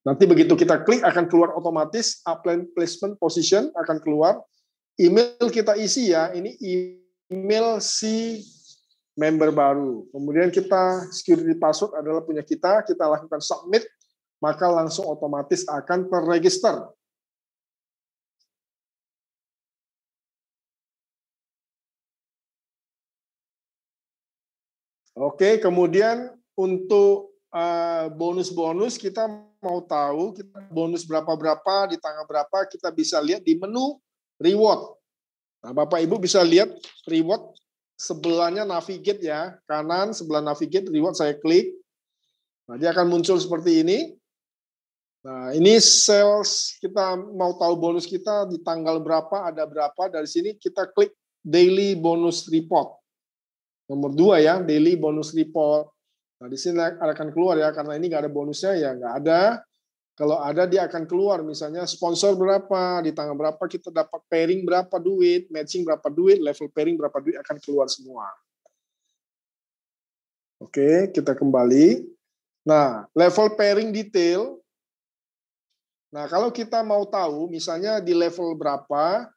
Nanti begitu kita klik akan keluar otomatis upline placement position akan keluar. Email kita isi ya, ini email si member baru. Kemudian kita security password adalah punya kita lakukan submit, maka langsung otomatis akan terregister. Oke, kemudian untuk bonus-bonus kita mau tahu kita bonus berapa di tanggal berapa, kita bisa lihat di menu reward. Nah, Bapak Ibu bisa lihat reward sebelahnya navigate ya, kanan sebelah navigate reward saya klik. Nah, dia akan muncul seperti ini. Nah, ini sales, kita mau tahu bonus kita di tanggal berapa, ada berapa, dari sini kita klik daily bonus report. Nomor 2 ya, daily bonus report. Nah, di sini akan keluar ya, karena ini nggak ada bonusnya ya, nggak ada. Kalau ada dia akan keluar, misalnya sponsor berapa, di tanggal berapa kita dapat pairing berapa duit, matching berapa duit, level pairing berapa duit akan keluar semua. Oke, kita kembali. Nah, level pairing detail. Nah, kalau kita mau tahu, misalnya di level berapa,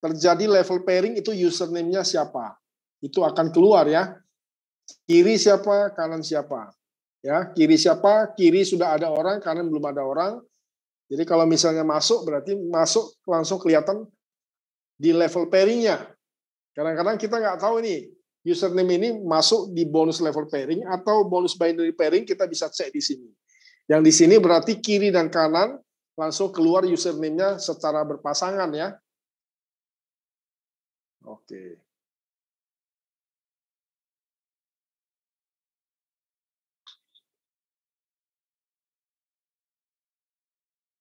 terjadi level pairing itu username-nya siapa. Itu akan keluar ya. Kiri siapa, kanan siapa. Ya, kiri siapa, kiri sudah ada orang, kanan belum ada orang. Jadi kalau misalnya masuk, berarti masuk langsung kelihatan di level pairing-nya. Kadang-kadang kita nggak tahu ini, username ini masuk di bonus level pairing atau bonus binary pairing, kita bisa cek di sini. Yang di sini berarti kiri dan kanan langsung keluar username-nya secara berpasangan ya. Oke.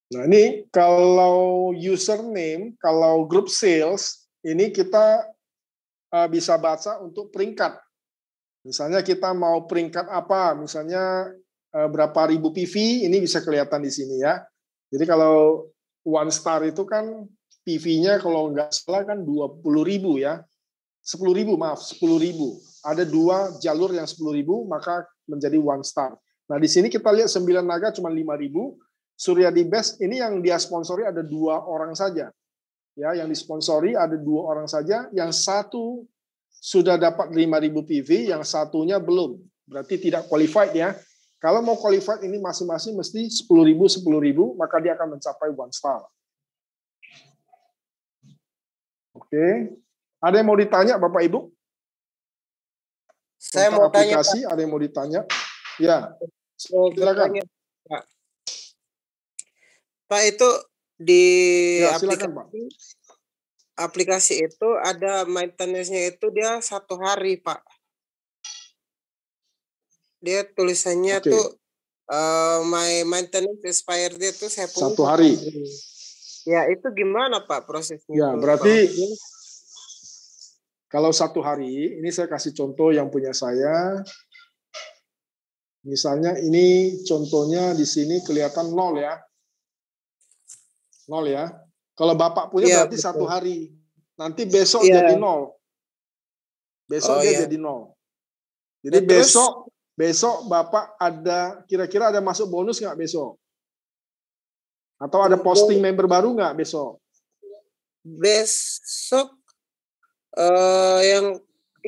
Nah ini kalau username, kalau group sales, ini kita bisa baca untuk peringkat. Misalnya kita mau peringkat apa, misalnya berapa ribu PV, ini bisa kelihatan di sini ya. Jadi kalau one star itu kan PV-nya kalau nggak salah kan 20.000 ya. 10.000, maaf, 10.000. Ada 2 jalur yang 10.000, maka menjadi one star. Nah di sini kita lihat 9 naga cuma 5.000. Surya di Best ini yang dia sponsori ada 2 orang saja. Ya, yang disponsori ada 2 orang saja, yang satu sudah dapat 5.000 PV, yang satunya belum. Berarti tidak qualified ya. Kalau mau qualified ini masing-masing mesti 10.000, 10.000, maka dia akan mencapai one star. Oke. Ada yang mau ditanya Bapak Ibu? Saya Tentang mau tanya, aplikasi, Pak. ada yang mau ditanya? Ya, Mau silakan. bertanya, Pak. Pak, itu di Ya, silakan Pak. aplikasi itu ada maintenance-nya itu dia 1 hari, Pak. Dia tulisannya Oke. tuh my maintenance expired dia tuh saya punya 1 hari. Ya, itu gimana Pak prosesnya? Ya, itu, berarti Pak? kalau 1 hari, ini saya kasih contoh yang punya saya. Misalnya ini contohnya di sini kelihatan 0 ya. 0 ya. Kalau Bapak punya Ya, berarti betul. 1 hari. Nanti besok Ya. jadi 0. Besok dia ya. jadi 0. Jadi Nah, terus besok Bapak ada kira-kira ada masuk bonus nggak besok? Atau ada posting member baru nggak besok? Besok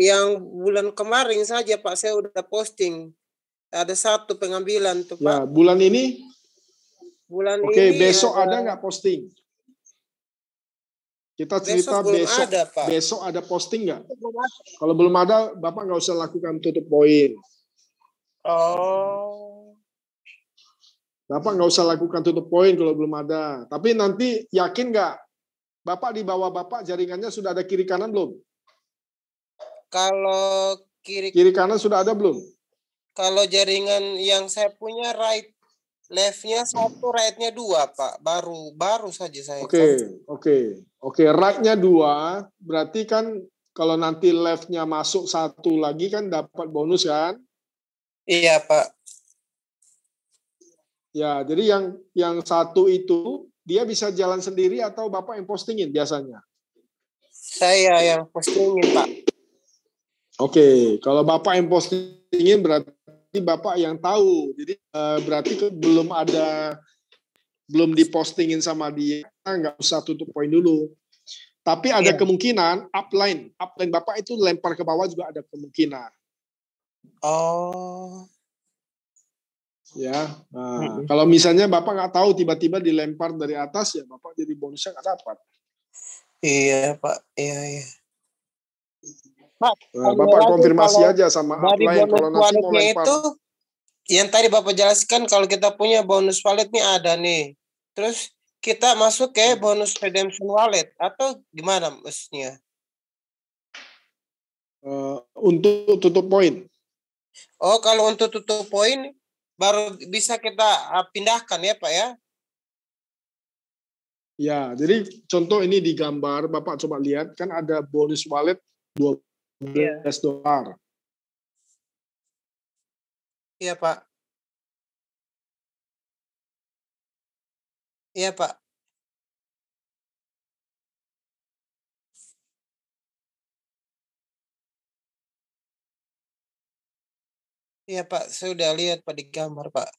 yang bulan kemarin saja Pak saya udah posting. Ada 1 pengambilan tuh Pak. Ya, bulan ini? Bulan Oke, ini besok ada nggak posting? Kita cerita besok ada, Pak. Besok ada posting nggak? Kalau belum ada, Bapak nggak usah lakukan tutup poin. Oh. Bapak nggak usah lakukan tutup poin kalau belum ada. Tapi nanti yakin nggak? Bapak di bawah Bapak jaringannya sudah ada kiri kanan belum? Kalau kiri kanan sudah ada belum? Kalau jaringan yang saya punya right left-nya 1, right-nya 2 Pak. Baru saja saya. Oke. Right-nya 2, berarti kan kalau nanti left-nya masuk 1 lagi kan dapat bonus kan? Iya Pak. Ya, jadi yang 1 itu dia bisa jalan sendiri atau Bapak yang postingin biasanya? Saya yang postingin Pak. Oke, kalau Bapak yang postingin berarti Bapak yang tahu. Jadi berarti belum dipostingin sama dia, nggak usah tutup poin dulu. Tapi ada kemungkinan upline Bapak itu lempar ke bawah juga ada kemungkinan. Oh. Ya, nah, kalau misalnya Bapak nggak tahu tiba-tiba dilempar dari atas ya Bapak jadi bonusnya nggak dapat. Iya Pak, iya. Pak, Bapak konfirmasi aja sama upline kalau nanti mau lempar. Itu yang tadi Bapak jelaskan kalau kita punya bonus wallet nih ada nih. Terus kita masuk ke bonus redemption wallet atau gimana maksudnya? Untuk tutup poin. Oh, kalau untuk tutup poin baru bisa kita pindahkan ya Pak ya? Ya, jadi contoh ini di gambar Bapak coba lihat kan ada bonus wallet $12. Iya Pak. Iya Pak. Iya Pak, saya udah lihat Pak di gambar Pak.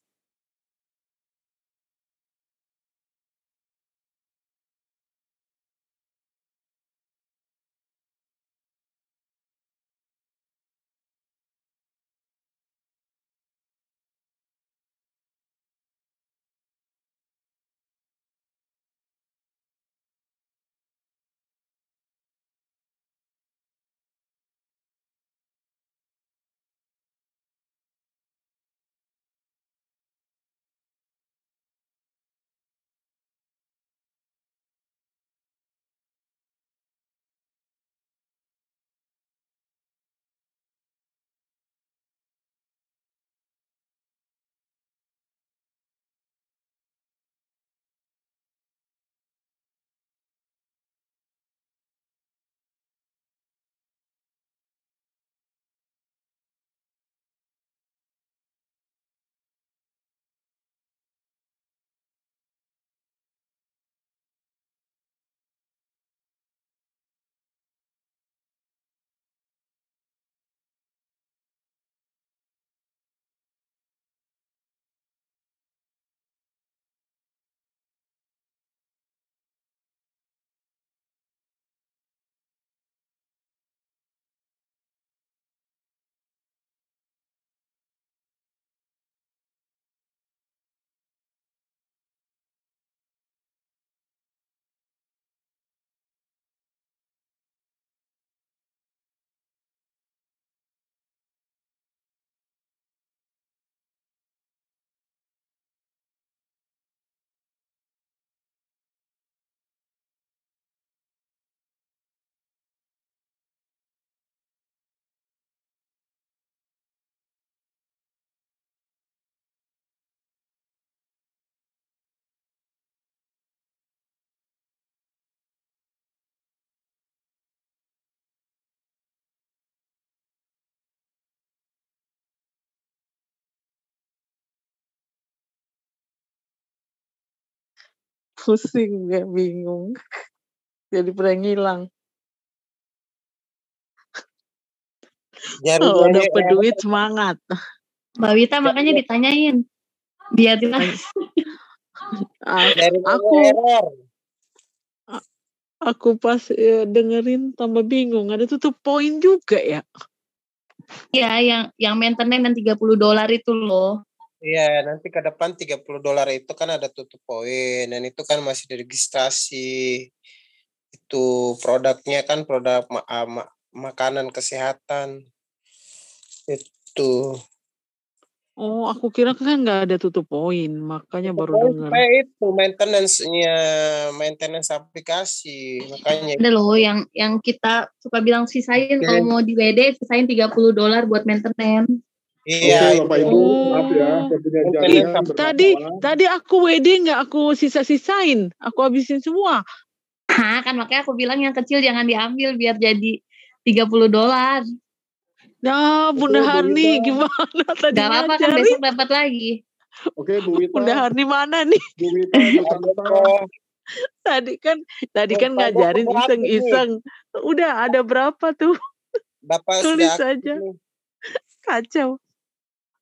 Pusing ya, bingung. Jadi pada ngilang. Kalau Jari-jari dapat duit semangat. Mbak Wita makanya ditanyain. Biar jelas. Aku pas dengerin tambah bingung. Ada tutup poin juga ya? Iya, yang maintenance yang $30 itu loh. Iya, nanti ke depan $30 itu kan ada tutup poin, dan itu kan masih diregistrasi. Itu produknya kan produk makanan kesehatan. Itu. Oh, aku kira kan nggak ada tutup poin, makanya baru dengar. Kayak itu maintenance aplikasi, makanya. Ada loh yang kita suka bilang sisain kalau mau di WD sisain $30 buat maintenance. Oke, Iya. Bapak Ibu, maaf ya, saya punya jaringan Tadi aku WD nggak aku sisa-sisain, aku habisin semua. Kan makanya aku bilang yang kecil jangan diambil biar jadi $30. Ya, Bunda Harni gimana tadi? Gak apa-apa kan besok dapat lagi. Oke, Bu Wita. Bunda Harni mana nih? Bu Wita, Bu Santa. Tadi kan ngajarin iseng-iseng. Udah ada berapa tuh? Bapak tulis sudah aja. Kacau.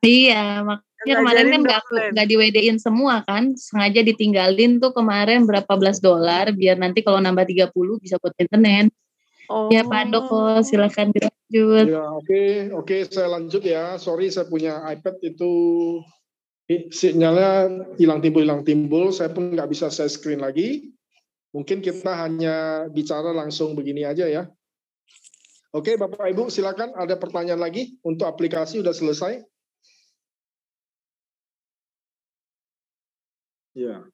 Iya, makanya kemarin kan nggak di WD-in semua kan, sengaja ditinggalin tuh kemarin berapa belas $, biar nanti kalau nambah 30 bisa buat maintenance. Ya Pak Doko, silakan dilanjut. Ya, oke, saya lanjut ya. Sorry, saya punya iPad itu sinyalnya hilang timbul. Saya pun nggak bisa share screen lagi. Mungkin kita hanya bicara langsung begini aja ya. Oke, Bapak Ibu, silakan. Ada pertanyaan lagi untuk aplikasi udah selesai? Ya.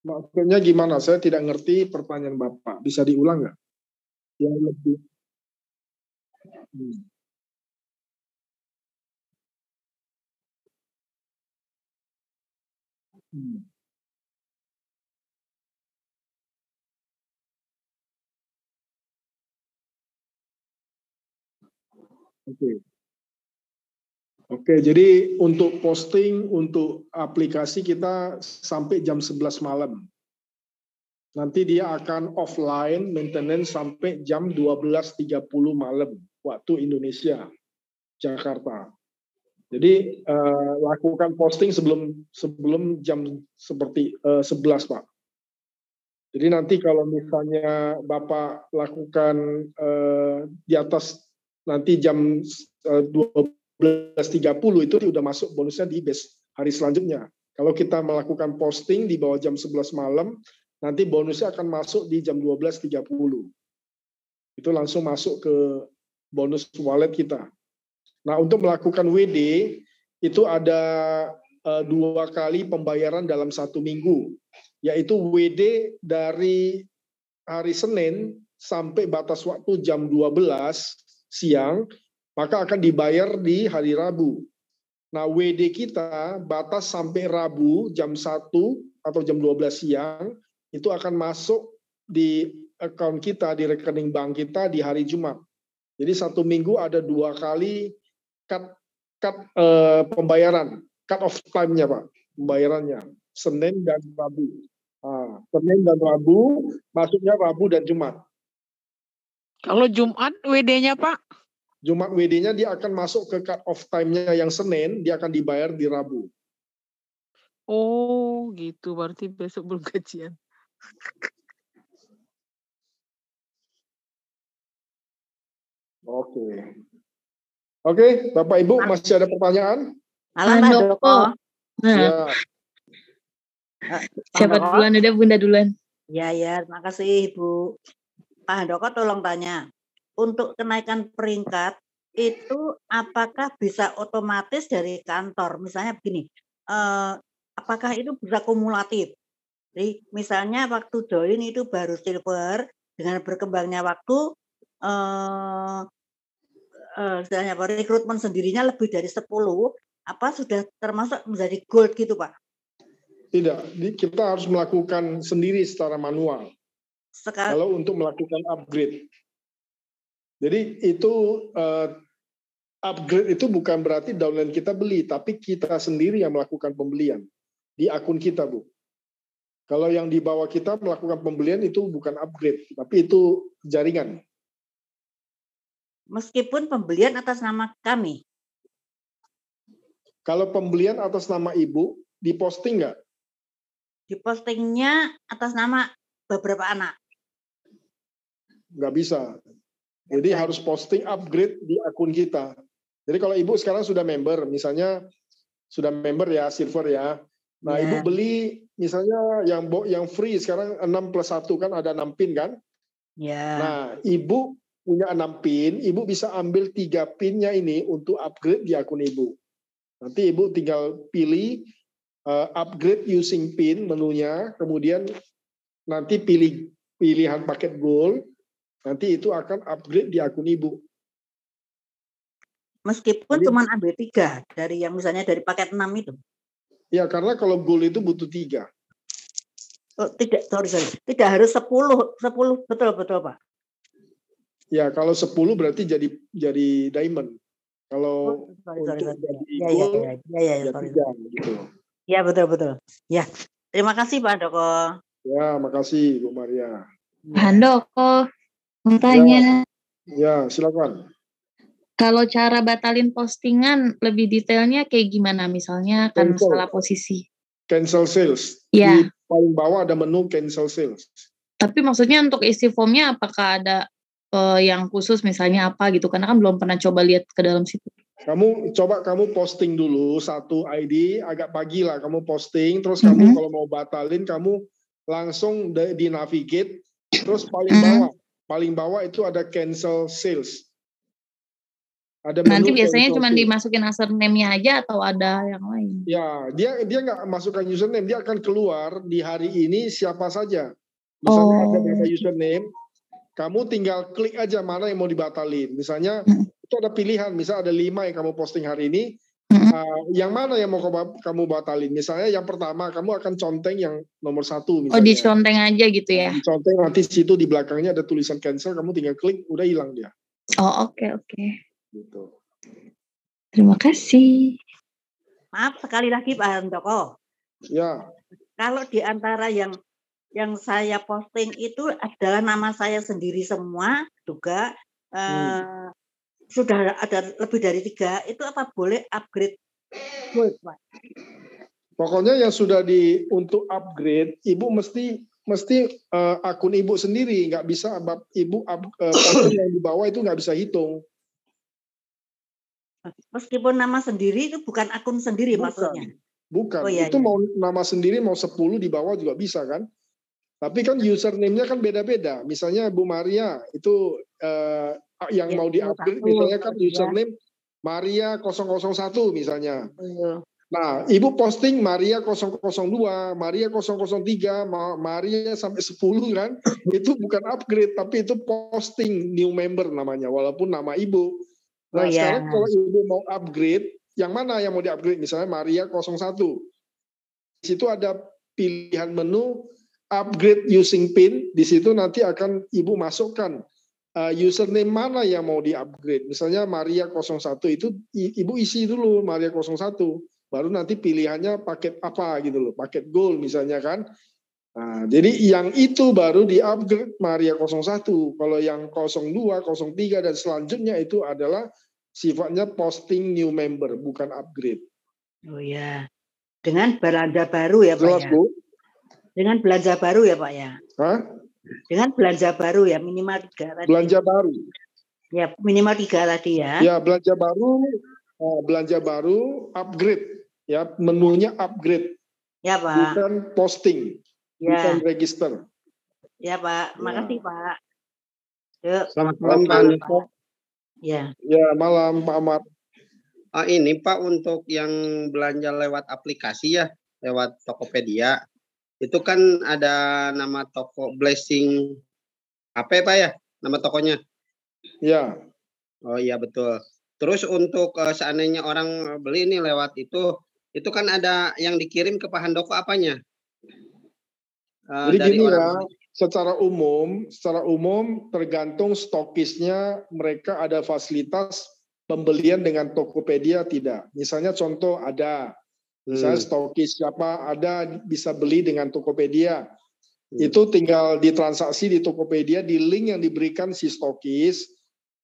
Maksudnya gimana? Saya tidak ngerti pertanyaan Bapak. Bisa diulang nggak? Yang lebih. Oke, jadi untuk posting untuk aplikasi kita sampai jam 11 malam. Nanti dia akan offline maintenance sampai jam 12.30 malam waktu Indonesia, Jakarta. Jadi lakukan posting sebelum jam seperti 11, Pak. Jadi nanti kalau misalnya Bapak lakukan di atas nanti jam 12.30 itu udah masuk bonusnya di base hari selanjutnya. Kalau kita melakukan posting di bawah jam 11 malam, nanti bonusnya akan masuk di jam 12.30. Itu langsung masuk ke bonus wallet kita. Nah, untuk melakukan WD, itu ada 2 kali pembayaran dalam 1 minggu, yaitu WD dari hari Senin sampai batas waktu jam 12 siang, maka akan dibayar di hari Rabu. Nah, WD kita batas sampai Rabu jam 1 atau jam 12 siang, itu akan masuk di account kita, di rekening bank kita di hari Jumat. Jadi 1 minggu ada 2 kali pembayaran, cut off time-nya, Pak, pembayarannya, Senin dan Rabu. Senin dan Rabu, masuknya Rabu dan Jumat. Kalau Jumat WD-nya, Pak? Jumat WD-nya dia akan masuk ke cut off time-nya yang Senin, dia akan dibayar di Rabu. Oh, gitu. Berarti besok belum gajian. Oke, Bapak Ibu masih ada pertanyaan? Pak Handoko. Ya. Siapa duluan? Udah Bunda duluan. Ya, terima kasih Ibu. Pak Handoko tolong tanya, untuk kenaikan peringkat itu apakah bisa otomatis dari kantor? Misalnya begini, apakah itu bisa kumulatif? Jadi misalnya waktu join itu baru silver, dengan berkembangnya waktu misalnya rekrutmen sendirinya lebih dari 10, apa sudah termasuk menjadi gold gitu, Pak? Tidak, kita harus melakukan sendiri secara manual. Kalau untuk melakukan upgrade. Jadi itu upgrade itu bukan berarti downline kita beli, tapi kita sendiri yang melakukan pembelian di akun kita, Bu. Kalau yang di bawah kita melakukan pembelian itu bukan upgrade, tapi itu jaringan. Meskipun pembelian atas nama kami. Kalau pembelian atas nama Ibu, diposting nggak? Dipostingnya atas nama beberapa anak. Nggak bisa. Jadi harus posting upgrade di akun kita. Jadi kalau Ibu sekarang sudah member, misalnya sudah member ya, silver ya. Nah, Ibu beli misalnya yang free sekarang 6+1 kan ada 6 pin kan? Nah, Ibu punya 6 pin, Ibu bisa ambil 3 pinnya ini untuk upgrade di akun Ibu. Nanti Ibu tinggal pilih upgrade using pin menunya, kemudian nanti pilih pilihan paket gold, nanti itu akan upgrade di akun Ibu. Meskipun cuma ambil 3 dari yang misalnya dari paket 6 itu. Ya, karena kalau gold itu butuh 3. Oh, tidak, sorry. Tidak harus 10 betul Pak. Ya, kalau 10 berarti jadi diamond. Kalau sorry. gold, sorry. 3 gitu. Ya, betul. Ya, terima kasih Pak Handoko. Ya, makasih Bu Maria. Pak Handoko, mau tanya. Ya, silakan. Kalau cara batalin postingan lebih detailnya kayak gimana? Misalnya kan salah posisi. Cancel sales. Ya. Di paling bawah ada menu cancel sales. Tapi maksudnya untuk isi formnya apakah ada yang khusus misalnya apa gitu? Karena kan belum pernah coba lihat ke dalam situ. Kamu posting dulu satu ID, agak pagi lah kamu posting, terus kamu kalau mau batalin kamu langsung di navigate, terus paling bawah itu ada cancel sales. Ada nanti biasanya cuma dimasukin username-nya aja atau ada yang lain? Ya, dia nggak masukkan username, dia akan keluar di hari ini siapa saja. Misalnya ada berapa username, kamu tinggal klik aja mana yang mau dibatalin. Misalnya itu ada pilihan, misalnya ada 5 yang kamu posting hari ini, yang mana yang mau kamu batalin. Misalnya yang pertama kamu akan conteng yang nomor 1 misalnya. Oh, diconteng aja gitu ya? Diconteng, nanti situ di belakangnya ada tulisan cancel, kamu tinggal klik, udah hilang dia. Oh, oke. Gitu. Terima kasih. Maaf sekali lagi Pak Handoko. Ya. Kalau di antara yang saya posting itu adalah nama saya sendiri semua juga sudah ada lebih dari 3, itu apa boleh upgrade gold, Pak? Pokoknya yang sudah untuk upgrade, Ibu mesti akun Ibu sendiri, nggak bisa Ibu posting yang di bawah itu nggak bisa hitung. Meskipun nama sendiri itu bukan akun sendiri maksudnya. Bukan, Oh, iya, itu iya. mau nama sendiri mau 10 di bawah juga bisa kan? Tapi kan username-nya kan beda-beda. Misalnya Bu Maria itu yang Ya, mau di-upgrade, misalnya kan username Maria 001 misalnya. Nah, Ibu posting Maria 002, Maria 003, Maria sampai 10 kan? Itu bukan upgrade, tapi itu posting new member namanya, walaupun nama Ibu. Nah, sekarang kalau Ibu mau upgrade, yang mana yang mau di-upgrade? Misalnya Maria 01. Di situ ada pilihan menu upgrade using PIN. Di situ nanti akan Ibu masukkan username mana yang mau di-upgrade. Misalnya Maria 01 itu Ibu isi dulu Maria 01. Baru nanti pilihannya paket apa gitu loh. Paket gold misalnya kan. Nah, jadi yang itu baru di-upgrade Maria 01. Kalau yang 02, 03 dan selanjutnya itu adalah sifatnya posting new member, bukan upgrade. Oh ya. Dengan belanja baru ya Pak Jelas, ya? Bu? Dengan belanja baru ya Pak ya? Hah? Dengan belanja baru ya, minimal 3 tadi. Belanja baru. Ya, minimal 3 tadi ya. Ya, belanja baru upgrade. Ya, menunya upgrade. Ya Pak. Bukan posting. Ya. Bukan register. Ya Pak, makasih Pak. Yuk. Selamat malam Pak Handoko. Ya. Ya, malam Pak Ahmad. Ini Pak untuk yang belanja lewat aplikasi ya, lewat Tokopedia. Itu kan ada nama toko Blessing HP Pak ya, nama tokonya? Ya. Oh iya betul. Terus untuk seandainya orang beli ini lewat itu kan ada yang dikirim ke Pak Handoko apanya? Jadi dari gini orang ya, secara umum tergantung stokisnya, mereka ada fasilitas pembelian dengan Tokopedia tidak. Misalnya contoh ada, misalnya stokis siapa ada bisa beli dengan Tokopedia. Itu tinggal ditransaksi di Tokopedia, di link yang diberikan si stokis,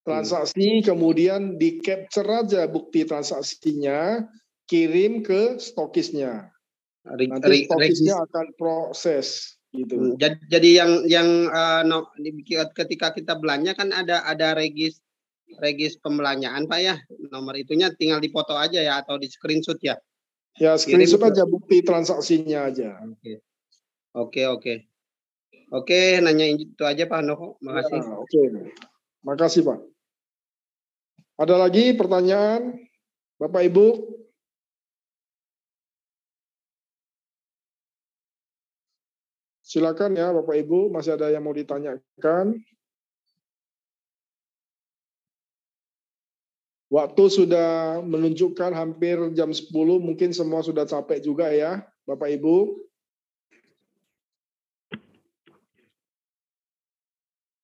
transaksi kemudian di capture aja bukti transaksinya, kirim ke stokisnya. Nanti stokisnya akan proses. Gitu. Jadi yang ketika kita belanja kan ada regis pembelanjaan Pak ya, nomor itunya tinggal dipoto aja ya atau di screenshot ya? Ya screenshot aja bukti transaksinya aja. Oke, nanya itu aja Pak Handoko, makasih. Ya, oke, makasih Pak. Ada lagi pertanyaan Bapak Ibu? Silakan ya Bapak Ibu, masih ada yang mau ditanyakan? Waktu sudah menunjukkan hampir jam 10, mungkin semua sudah capek juga ya Bapak Ibu.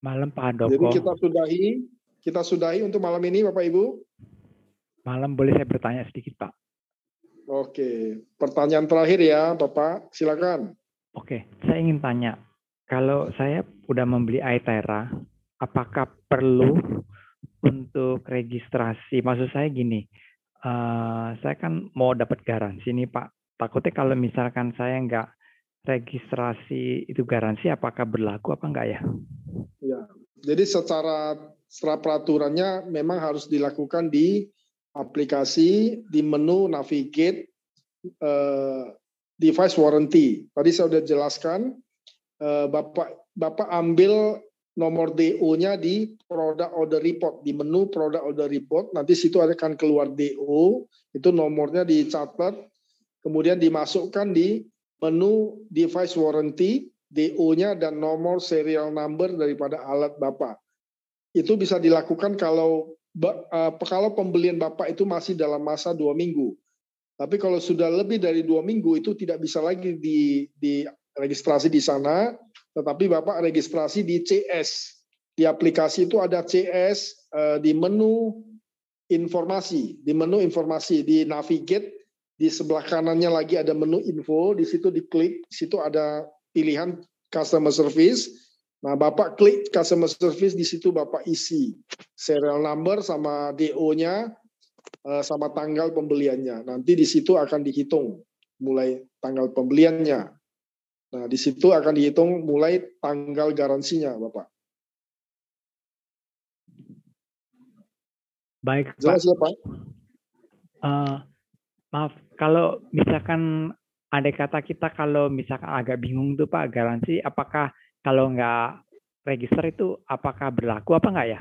Malam Pak Handoko. Jadi kita sudahi untuk malam ini Bapak Ibu. Malam boleh saya bertanya sedikit Pak? Oke, pertanyaan terakhir ya Bapak, silakan. Oke, saya ingin tanya, kalau saya udah membeli iTera, apakah perlu untuk registrasi? Maksud saya gini, saya kan mau dapat garansi nih Pak. Takutnya kalau misalkan saya nggak registrasi itu garansi, apakah berlaku apa enggak ya? Ya, jadi secara peraturannya memang harus dilakukan di aplikasi, di menu navigate, device warranty. Tadi saya sudah jelaskan, Bapak ambil nomor DO-nya di product order report, di menu product order report, nanti situ akan keluar DO, itu nomornya dicatat, kemudian dimasukkan di menu device warranty, DO-nya dan nomor serial number daripada alat Bapak. Itu bisa dilakukan kalau pembelian Bapak itu masih dalam masa 2 minggu. Tapi kalau sudah lebih dari 2 minggu itu tidak bisa lagi di registrasi di sana, tetapi Bapak registrasi di CS. Di aplikasi itu ada CS, di menu informasi, di menu informasi, di navigate, di sebelah kanannya lagi ada menu info, di situ diklik, di situ ada pilihan customer service. Nah, Bapak klik customer service, di situ Bapak isi serial number sama DO-nya, sama tanggal pembeliannya. Nanti di situ akan dihitung mulai tanggal pembeliannya. Nah, di situ akan dihitung mulai tanggal garansinya, Bapak. Baik, Jelas ya, Pak? Maaf, kalau misalkan andai kata kita kalau misalkan agak bingung tuh Pak, garansi apakah kalau nggak register itu apakah berlaku apa nggak ya?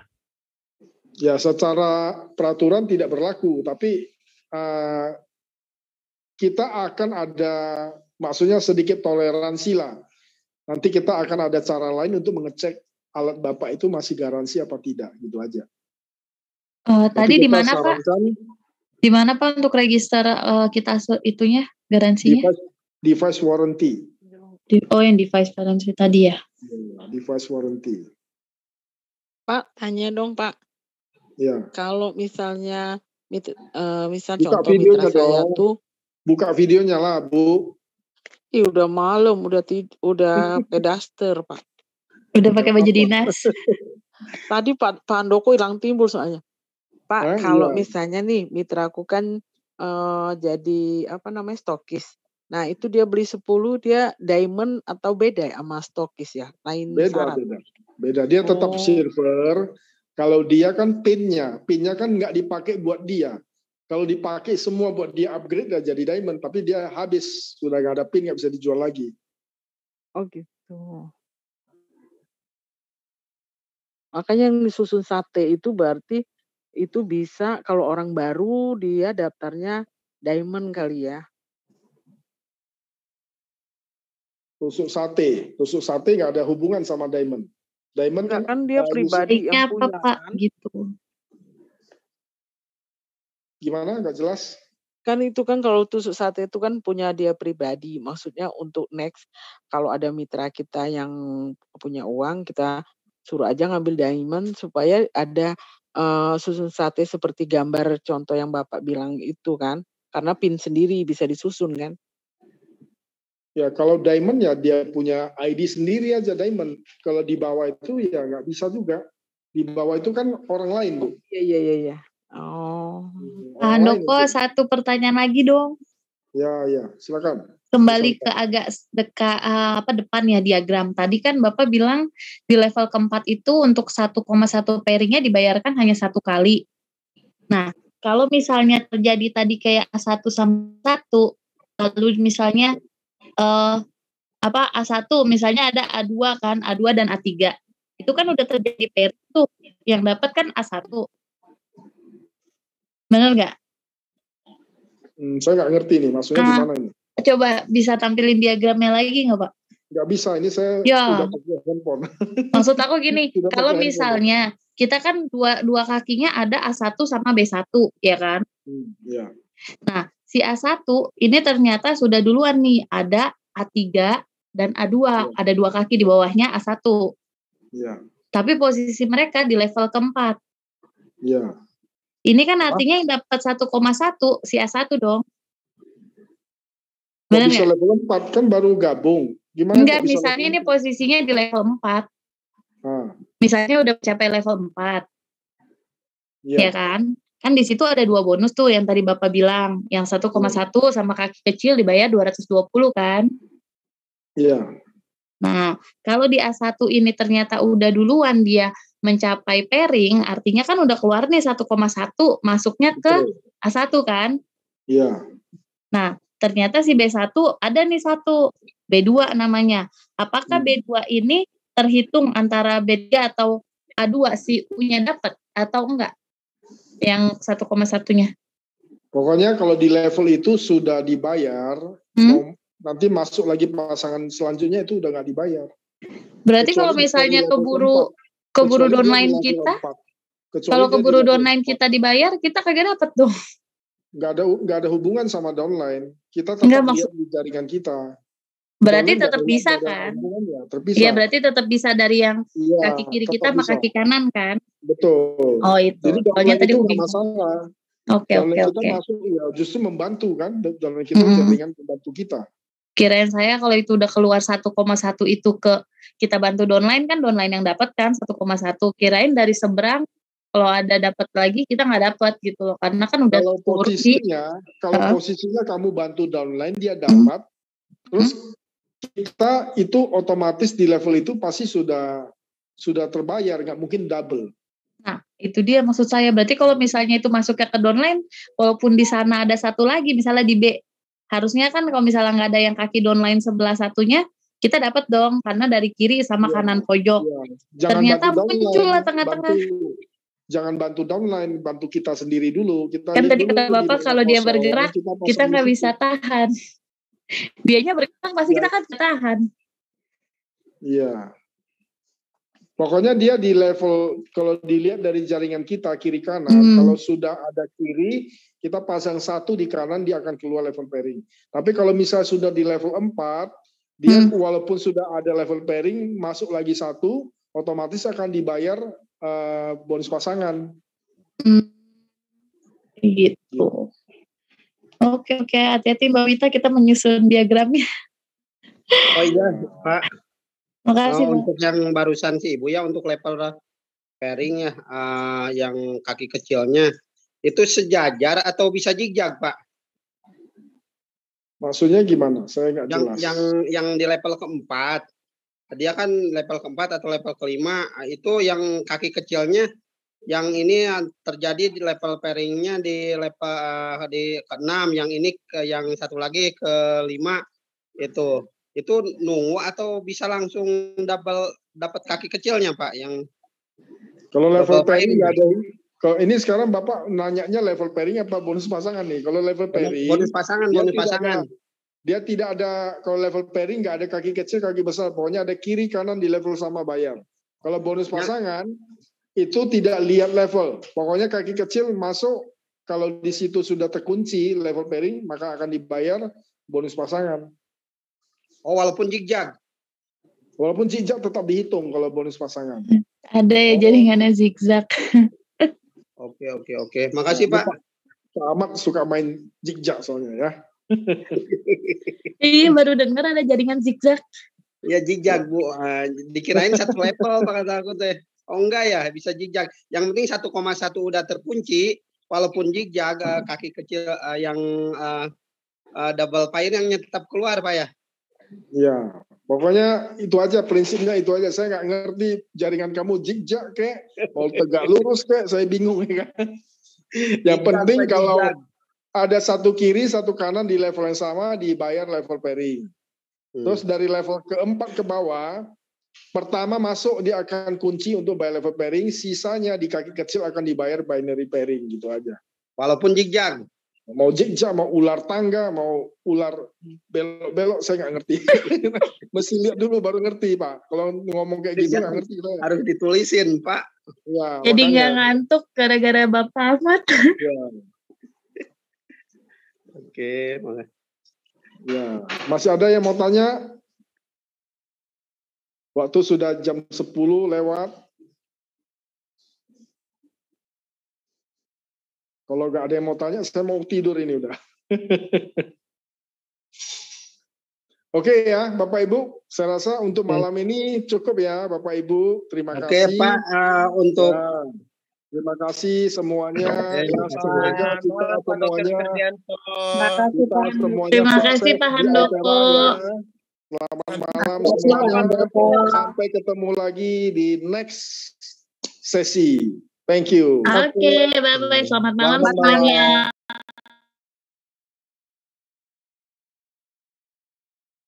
Ya, secara peraturan tidak berlaku, tapi kita akan ada, maksudnya sedikit toleransi lah. Nanti kita akan ada cara lain untuk mengecek alat Bapak itu masih garansi apa tidak, gitu aja. Tadi di mana Pak? Di mana Pak untuk register kita itunya garansinya? Device warranty. Yang device warranty tadi ya? Device warranty. Pak, tanya dong Pak. Ya. Kalau misalnya, misal buka contoh mitra saya dong. tuh. Buka videonya lah, Bu. Ih, udah malam, udah pedaster Pak. Udah pakai baju dinas. Tadi Pak Handoko hilang timbul soalnya. Pak, kalau iya. misalnya nih mitraku kan jadi stokis. Nah, itu dia beli 10 dia diamond atau beda ya sama stokis ya? Lain syarat. Beda. Dia tetap silver. Kalau dia kan pinnya kan nggak dipakai buat dia. Kalau dipakai semua buat dia upgrade udah jadi diamond, tapi dia habis, sudah nggak ada pin, nggak bisa dijual lagi. Oh gitu. Makanya yang disusun sate itu berarti itu bisa kalau orang baru dia daftarnya diamond kali ya. Tusuk sate nggak ada hubungan sama diamond. Diamond kan dia pribadi yang punya Pak, gitu. Gimana? Nggak jelas. Kan itu kan kalau tusuk sate itu kan punya dia pribadi. Maksudnya untuk next kalau ada mitra kita yang punya uang kita suruh aja ngambil diamond supaya ada susun sate seperti gambar contoh yang Bapak bilang itu kan. Karena pin sendiri bisa disusun kan. Ya kalau diamond ya dia punya ID sendiri aja diamond. Kalau di bawah itu ya nggak bisa juga. Di bawah itu kan orang lain, Bu. Iya. Oh. Handoko, satu pertanyaan lagi dong. Ya, silakan. Kembali ke agak dekat depan ya diagram. Tadi kan Bapak bilang di level keempat itu untuk 1,1 pairingnya dibayarkan hanya 1 kali. Nah, kalau misalnya terjadi tadi kayak A1 sama 1, lalu misalnya A1 misalnya ada A2 kan, A2 dan A3. Itu kan udah terjadi pairing tuh. Yang dapat kan A1. Benar nggak? Saya nggak ngerti nih, maksudnya gimana ini? Coba bisa tampilin diagramnya lagi nggak Pak? Nggak bisa, ini saya sudah pakai handphone. Maksud aku gini, kalau misalnya kita kan dua kakinya ada A1 sama B1, ya kan? Iya. Nah, si A1 ini ternyata sudah duluan nih, ada A3 dan A2, ada 2 kaki di bawahnya A1. Iya. Tapi posisi mereka di level keempat. Iya. Ini kan artinya yang dapat 1,1 si A1 dong. Benar bisa nggak? level 4 kan baru gabung. Gimana? Enggak, misalnya ini posisinya di level 4. Misalnya udah mencapai level 4. Ya kan? Kan di situ ada 2 bonus tuh yang tadi Bapak bilang. Yang 1,1 sama kaki kecil dibayar 220 kan? Iya. Nah, kalau di A1 ini ternyata udah duluan dia mencapai pairing, artinya kan udah keluar nih 1,1 masuknya ke A1 kan? Iya. Nah, ternyata si B1 ada nih 1, B2 namanya. Apakah B2 ini terhitung antara B3 atau A2 si U-nya dapat atau enggak? Yang 1,1-nya. Pokoknya kalau di level itu sudah dibayar, nanti masuk lagi pasangan selanjutnya itu udah nggak dibayar. Berarti kalau misalnya keburu downline kita, kalau keburu downline kita dibayar, kita kagak dapat dong. Nggak ada hubungan sama downline. Kita tetap lihat di jaringan kita. Berarti Downline tetap nggak bisa ada kan? hubungannya, Iya, terpisah. berarti tetap bisa dari yang Iya, kaki kiri tetap kita sama bisa. kaki kanan kan? Betul. Oh itu. Jadi Soalnya downline tadi itu aku nggak bingung. masalah. Oke, Downline kita oke. masuk ya justru membantu kan. Downline kita Mm-mm. jaringan pembantu kita. Kirain saya kalau itu udah keluar 1,1 itu ke kita bantu downline kan downline yang dapat kan 1,1. Kirain dari seberang kalau ada dapat lagi kita nggak dapat gitu loh. Karena kan udah Kalau turun di posisinya kamu bantu downline dia dapat, terus kita itu otomatis di level itu pasti sudah terbayar, nggak mungkin double. Nah, itu dia maksud saya. Berarti kalau misalnya itu masuknya ke downline, walaupun di sana ada satu lagi, misalnya di B, harusnya kan kalau misalnya nggak ada yang kaki downline sebelah satunya, kita dapat dong, karena dari kiri sama kanan pojok. Ternyata muncul lah tengah-tengah. Jangan bantu downline, bantu kita sendiri dulu. Kita Kan lihat tadi dulu kata Bapak kalau dia bergerak, kita nggak bisa tahan. Dianya bergerak, pasti kita kan tahan. Iya. Pokoknya dia di level, kalau dilihat dari jaringan kita kiri kanan, kalau sudah ada kiri, kita pasang satu di kanan, dia akan keluar level pairing. Tapi kalau misalnya sudah di level 4, dia walaupun sudah ada level pairing, masuk lagi satu, otomatis akan dibayar bonus pasangan. Gitu. Oke, hati-hati Mbak Wita, kita menyusun diagramnya. Oh iya, Pak. Makasih, Pak. Untuk yang barusan sih Ibu ya, untuk level pairing ya, yang kaki kecilnya, itu sejajar atau bisa zigzag, Pak? Maksudnya gimana? Saya nggak jelas. Yang di level keempat, dia kan level keempat atau level kelima, itu yang kaki kecilnya, yang ini terjadi di level pairingnya di level di ke-6, yang ini yang satu lagi ke-5 itu nunggu atau bisa langsung dapat kaki kecilnya Pak? Yang kalau level pairing nggak ada. Kalau ini sekarang Bapak nanyanya level pairing apa bonus pasangan nih? Kalau level pairing bonus pasangan. Dia tidak ada, kalau level pairing nggak ada kaki kecil, kaki besar. Pokoknya ada kiri kanan di level sama bayar. Kalau bonus pasangan itu tidak lihat level. Pokoknya kaki kecil masuk, kalau di situ sudah terkunci level pairing, maka akan dibayar bonus pasangan. Oh, walaupun zigzag? Walaupun zigzag tetap dihitung kalau bonus pasangan. Ada ya jaringannya zigzag. Oke. Makasih Pak. Pak Ahmad suka main zigzag soalnya ya. Iya, baru dengar ada jaringan zigzag. Ya zigzag Bu. Dikirain satu level Pak kata aku teh. Oh enggak ya, bisa zigzag. Yang penting 1,1 udah terkunci, walaupun zigzag kaki kecil yang double pairingnya tetap keluar Pak ya. Ya, pokoknya itu aja prinsipnya, itu aja. Saya nggak ngerti jaringan kamu zigzag kek, mau tegak lurus kek, saya bingung ya kan. Yang penting kalau ada satu kiri, satu kanan di level yang sama, dibayar level pairing. Terus dari level keempat ke bawah, pertama masuk dia akan kunci untuk bayar level pairing, sisanya di kaki kecil akan dibayar binary pairing, gitu aja. Walaupun zigzag. Mau zigzag, mau ular tangga, mau ular belok-belok, saya nggak ngerti. Mesti lihat dulu baru ngerti Pak. Kalau ngomong kayak gitu nggak ngerti. Harus ditulisin Pak. Ya, jadi nggak ngantuk gara-gara Bapak Ahmad. Ya. Oke, makasih. Ya, masih ada yang mau tanya? Waktu sudah jam 10 lewat. Kalau nggak ada yang mau tanya, saya mau tidur ini udah. Oke ya, Bapak Ibu, saya rasa untuk malam ini cukup ya, Bapak Ibu. Terima kasih. Oke Pak, untuk terima kasih semuanya. Semoga kita semuanya. Terima kasih Pak Handoko. Selamat malam semuanya. Sampai ketemu lagi di next sesi. Thank you. Oke, bye-bye. Selamat malam semuanya.